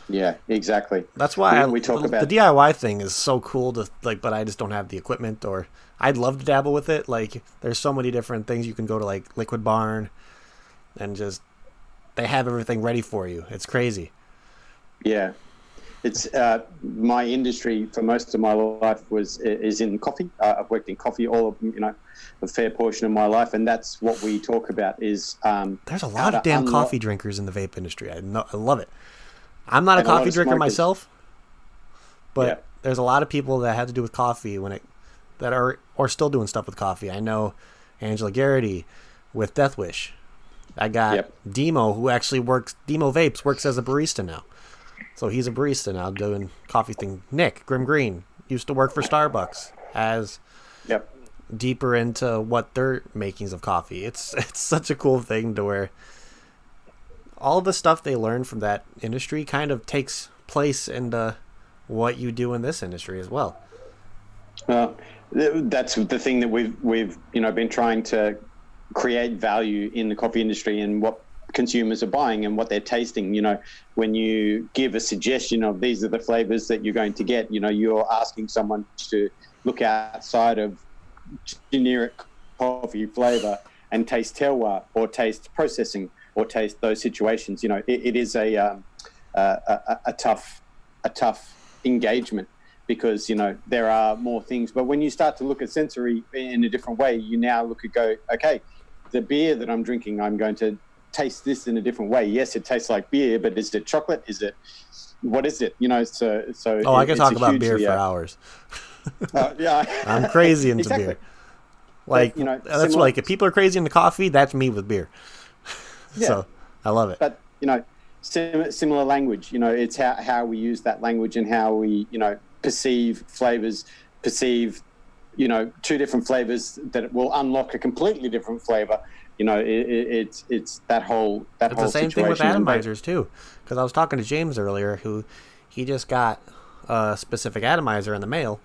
Yeah, exactly. That's why we talk about the DIY thing is so cool to but I just don't have the equipment, or I'd love to dabble with it. Like there's so many different things you can go to, like Liquid Barn, and just they have everything ready for you. It's crazy. Yeah. It's my industry for most of my life is in coffee. I've worked in coffee a fair portion of my life, and that's what we talk about. Is there's a lot of damn coffee drinkers in the vape industry. I love it. I'm not a coffee drinker myself, but there's a lot of people that had to do with coffee that are still doing stuff with coffee. I know Angela Garrity with Death Wish. I got Demo, who actually Demo Vapes works as a barista now. So he's a barista now doing coffee thing. Nick Grim Green used to work for Starbucks as deeper into what their makings of coffee. It's such a cool thing to where all the stuff they learn from that industry kind of takes place into what you do in this industry as well. Well, that's the thing that we've been trying to create value in the coffee industry and what consumers are buying and what they're tasting. When you give a suggestion of these are the flavors that you're going to get, you're asking someone to look outside of generic coffee flavor and taste terroir or taste processing or taste those situations. It is a tough engagement because there are more things. But when you start to look at sensory in a different way, you now go, okay, the beer that I'm drinking, I'm going to taste this in a different way. Yes, it tastes like beer, but is it chocolate? What is it? So. Oh, I can talk about beer for hours. Yeah, I'm crazy into beer. Like but, that's like if people are crazy into coffee, that's me with beer. Yeah. So I love it. But similar language. It's how we use that language and how we perceive flavors, two different flavors that will unlock a completely different flavor. It's that whole It's the same thing with atomizers too, because I was talking to James earlier, who he just got a specific atomizer in the mail,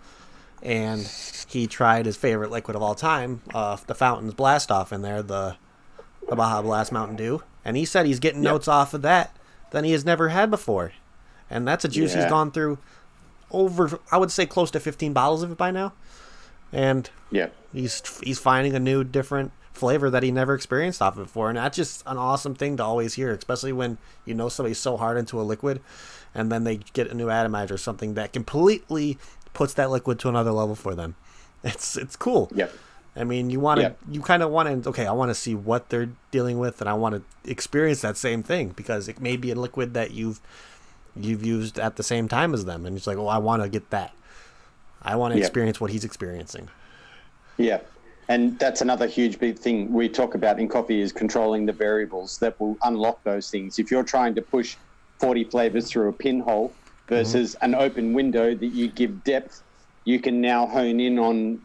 and he tried his favorite liquid of all time, the Fountain's Blast Off in there, the Baja Blast Mountain Dew, and he said he's getting notes off of that than he has never had before. And that's a juice he's gone through over, I would say, close to 15 bottles of it by now. And he's finding a new, different flavor that he never experienced off it before. And that's just an awesome thing to always hear, especially when you know somebody's so hard into a liquid and then they get a new atomizer or something that completely puts that liquid to another level for them. It's cool. I mean, you kind of want to, okay, I want to see what they're dealing with, and I want to experience that same thing, because it may be a liquid that you've used at the same time as them, and it's like, oh, I want to get that. I want to experience what he's experiencing. Yeah, and that's another huge big thing we talk about in coffee, is controlling the variables that will unlock those things. If you're trying to push 40 flavors through a pinhole versus an open window that you give depth, you can now hone in on,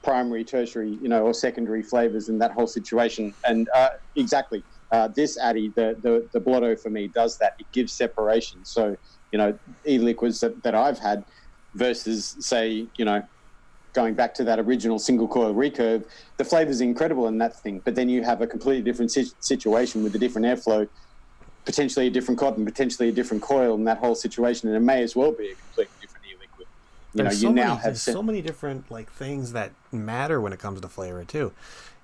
primary, tertiary, or secondary flavors in that whole situation. And exactly, this Addy, the Blotto for me does that. It gives separation. So, e-liquids that I've had versus, say, going back to that original single coil recurve, the flavor's incredible in that thing. But then you have a completely different situation with a different airflow, potentially a different cotton, potentially a different coil in that whole situation. And it may as well be a completely different e-liquid. There's so many different things that matter when it comes to flavor too.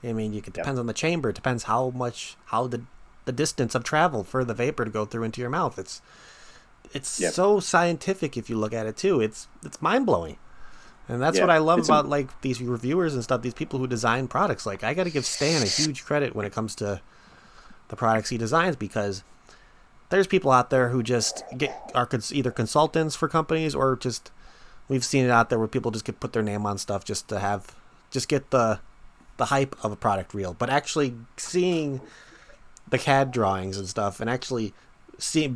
I mean, it depends on the chamber. It depends how the distance of travel for the vapor to go through into your mouth. It's so scientific if you look at it too. It's mind blowing, and that's what I love about these reviewers and stuff. These people who design products. I got to give Stan a huge credit when it comes to the products he designs, because there's people out there who just are either consultants for companies, or just, we've seen it out there where people just put their name on stuff just to get the hype of a product real. But actually seeing the CAD drawings and stuff, and actually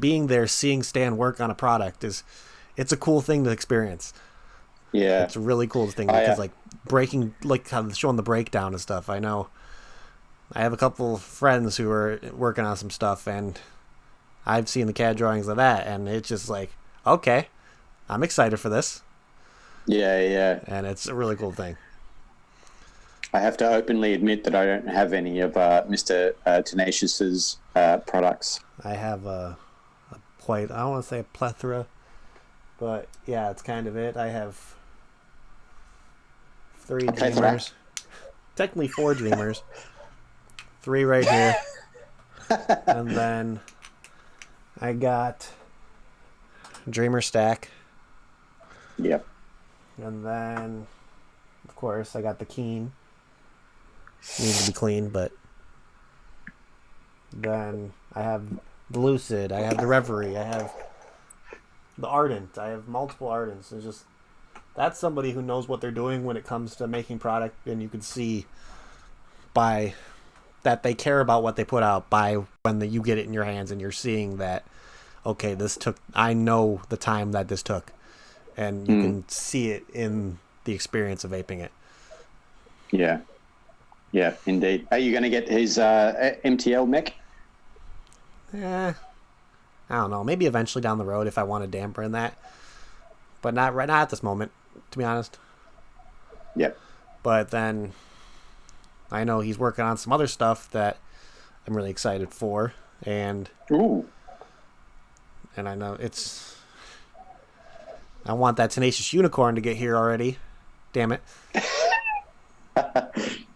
being there, seeing Stan work on a product, it's a cool thing to experience. Yeah, it's a really cool thing, because breaking, how showing the breakdown and stuff. I know I have a couple friends who are working on some stuff, and I've seen the CAD drawings of that, and it's just okay, I'm excited for this. Yeah. And it's a really cool thing. I have to openly admit that I don't have any of Mr. Tenacious's products. I have I don't want to say a plethora, but yeah, it's kind of it. I have 3 Dreamers. Technically 4 Dreamers. 3 right here. And then I got Dreamer Stack. Yep. And then, of course, I got the Keen. Needs to be clean, but then I have the Lucid, I have the Reverie, I have the Ardent, I have multiple Ardents. It's just, that's somebody who knows what they're doing when it comes to making product, and you can see by that they care about what they put out by when you get it in your hands and you're seeing that, okay, I know the time that this took, and you can see it in the experience of vaping it. Yeah, indeed. Are you going to get his MTL mech? I don't know. Maybe eventually down the road if I want a damper in that. But not right now at this moment, to be honest. Yeah. But then I know he's working on some other stuff that I'm really excited for. And I know I want that Tenacious Unicorn to get here already. Damn it.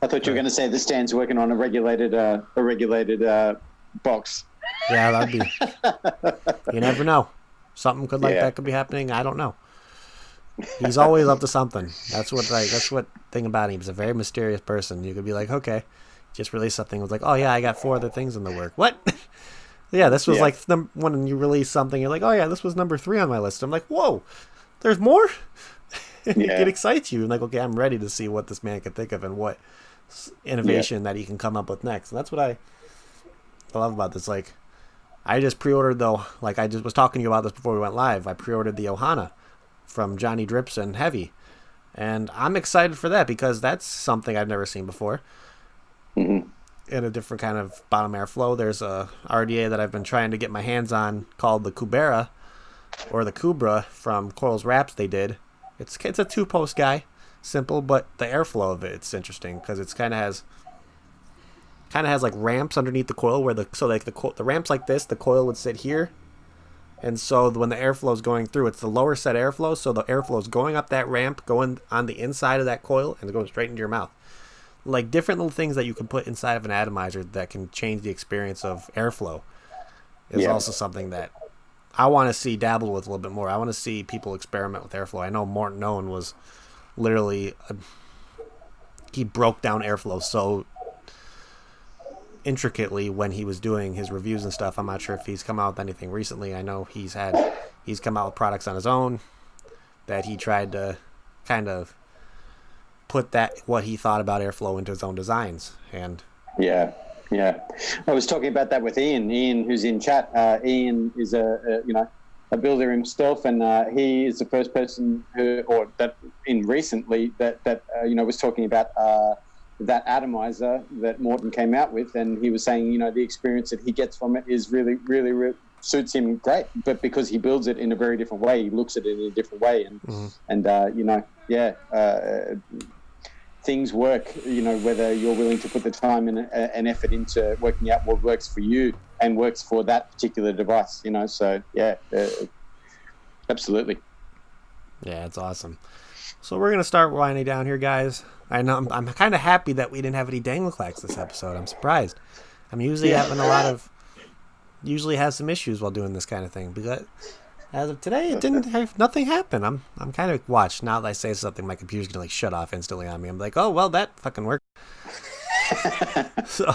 I thought you were going to say the Stan's working on a regulated box. Yeah, that'd be. You never know. Something that could be happening. I don't know. He's always up to something. That's what thing about him. He's a very mysterious person. You could be like, okay, just release something. It was like, oh yeah, I got 4 other things in the work. What? Yeah, this was when you release something, you're like, oh yeah, this was number 3 on my list. I'm like, whoa, there's more. It excites you, and okay, I'm ready to see what this man can think of and what innovation that he can come up with next. And that's what I love about this. I just pre-ordered though. I just was talking to you about this before we went live. I pre-ordered the Ohana from Johnny Drips and Heavy, and I'm excited for that because that's something I've never seen before. In a different kind of bottom airflow. There's a RDA that I've been trying to get my hands on called the Kubera, or the Cobra from Coil's Wraps they did. It's a 2-post guy, simple, but the airflow of it's interesting because it's kind of has like ramps underneath the coil where the ramps like this, the coil would sit here, and so when the airflow is going through, it's the lower set airflow, so the airflow is going up that ramp, going on the inside of that coil, and going straight into your mouth. Like different little things that you can put inside of an atomizer that can change the experience of airflow is also something that I want to see dabbled with a little bit more. I want to see people experiment with airflow. I know Morton Owen was literally he broke down airflow so intricately when he was doing his reviews and stuff. I'm not sure if he's come out with anything recently. I know he's come out with products on his own that he tried to kind of put what he thought about airflow into his own designs. And yeah, I was talking about that with Ian, who's in chat. Ian is a builder himself, and he is the first person recently that was talking about that atomizer that Morton came out with, and he was saying, the experience that he gets from it is really, really, really suits him great, but because he builds it in a very different way, he looks at it in a different way, and things work, whether you're willing to put the time and effort into working out what works for you and works for that particular device, so absolutely. Yeah, it's awesome. So we're going to start winding down here, guys. I know I'm kind of happy that we didn't have any dangleclacks this episode. I'm surprised. I'm usually usually has some issues while doing this kind of thing, because as of today, nothing happened. I'm kind of watched. Now that I say something, my computer's going to like shut off instantly on me. I'm like, oh, well, that fucking worked. So,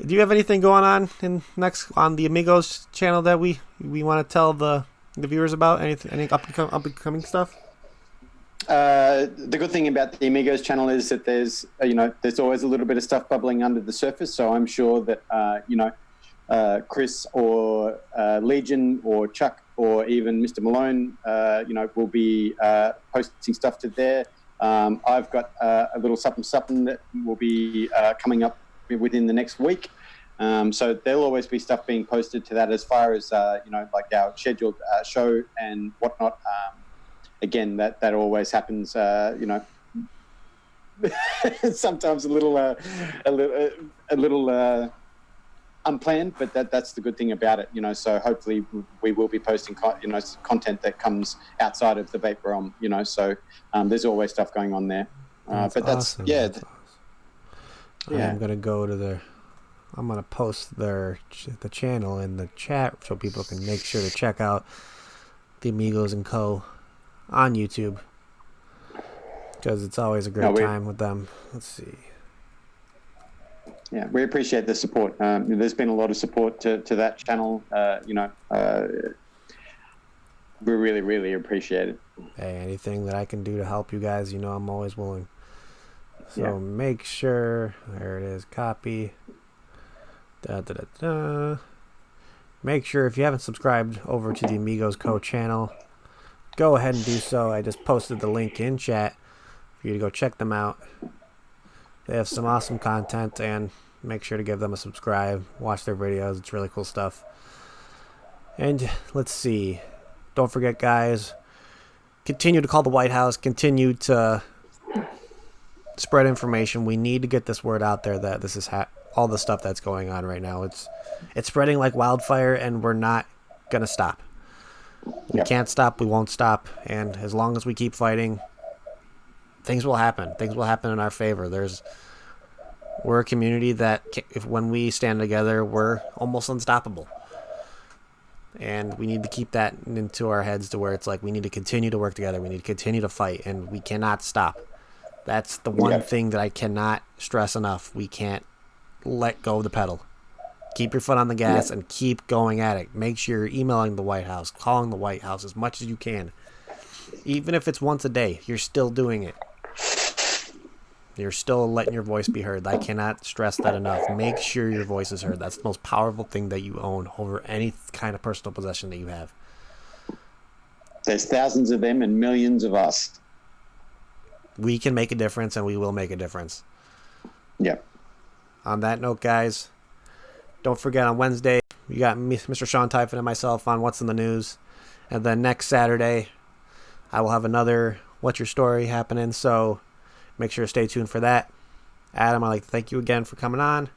do you have anything going on next on the Amigos channel that we want to tell the viewers about? Any upcoming stuff? The good thing about the Amigos channel is that there's always a little bit of stuff bubbling under the surface. So I'm sure that Chris or Legion or Chuck or even Mr. Malone, will be posting stuff to there. I've got a little something that will be coming up within the next week. So there'll always be stuff being posted to that as far as, like our scheduled show and whatnot. Again, that always happens, sometimes a little unplanned, but that's the good thing about it, so hopefully we will be posting, content that comes outside of the vape realm, so there's always stuff going on there. That's awesome. That's awesome. I'm going to go to I'm going to post the channel in the chat so people can make sure to check out the Amigos and Co. on YouTube, because it's always a great time with them. Let's see. Yeah, we appreciate the support. There's been a lot of support to that channel. We really, really appreciate it. Hey, anything that I can do to help you guys, I'm always willing. So make sure, there it is, copy. Make sure if you haven't subscribed over to the Amigos Co. channel, go ahead and do so. I just posted the link in chat for you to go check them out. They have some awesome content, and make sure to give them a subscribe. Watch their videos. It's really cool stuff. And let's see. Don't forget, guys, continue to call the White House. Continue to spread information. We need to get this word out there that this is all the stuff that's going on right now. It's spreading like wildfire, and we're not going to stop. We can't stop. We won't stop. And as long as we keep fighting, things will happen. Things will happen in our favor. We're a community that, when we stand together, we're almost unstoppable. And we need to keep that into our heads to where it's like we need to continue to work together. We need to continue to fight, and we cannot stop. That's the one thing that I cannot stress enough. We can't let go of the pedal. Keep your foot on the gas and keep going at it. Make sure you're emailing the White House, calling the White House as much as you can. Even if it's once a day, you're still doing it. You're still letting your voice be heard. I cannot stress that enough. Make sure your voice is heard. That's the most powerful thing that you own over any kind of personal possession that you have. There's thousands of them and millions of us. We can make a difference, and we will make a difference. Yeah. On that note, guys, don't forget on Wednesday, you got Mr. Sean Typhon and myself on What's in the News. And then next Saturday, I will have another What's Your Story happening. So make sure to stay tuned for that. Adam, I'd like to thank you again for coming on.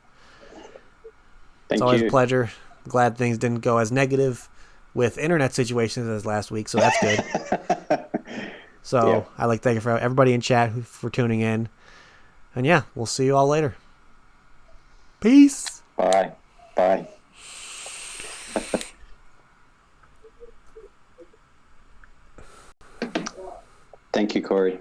It's always a pleasure. Glad things didn't go as negative with internet situations as last week, so that's good. So I'd like to thank you for everybody in chat for tuning in. And yeah, we'll see you all later. Peace. Bye. Bye. Thank you, Corey.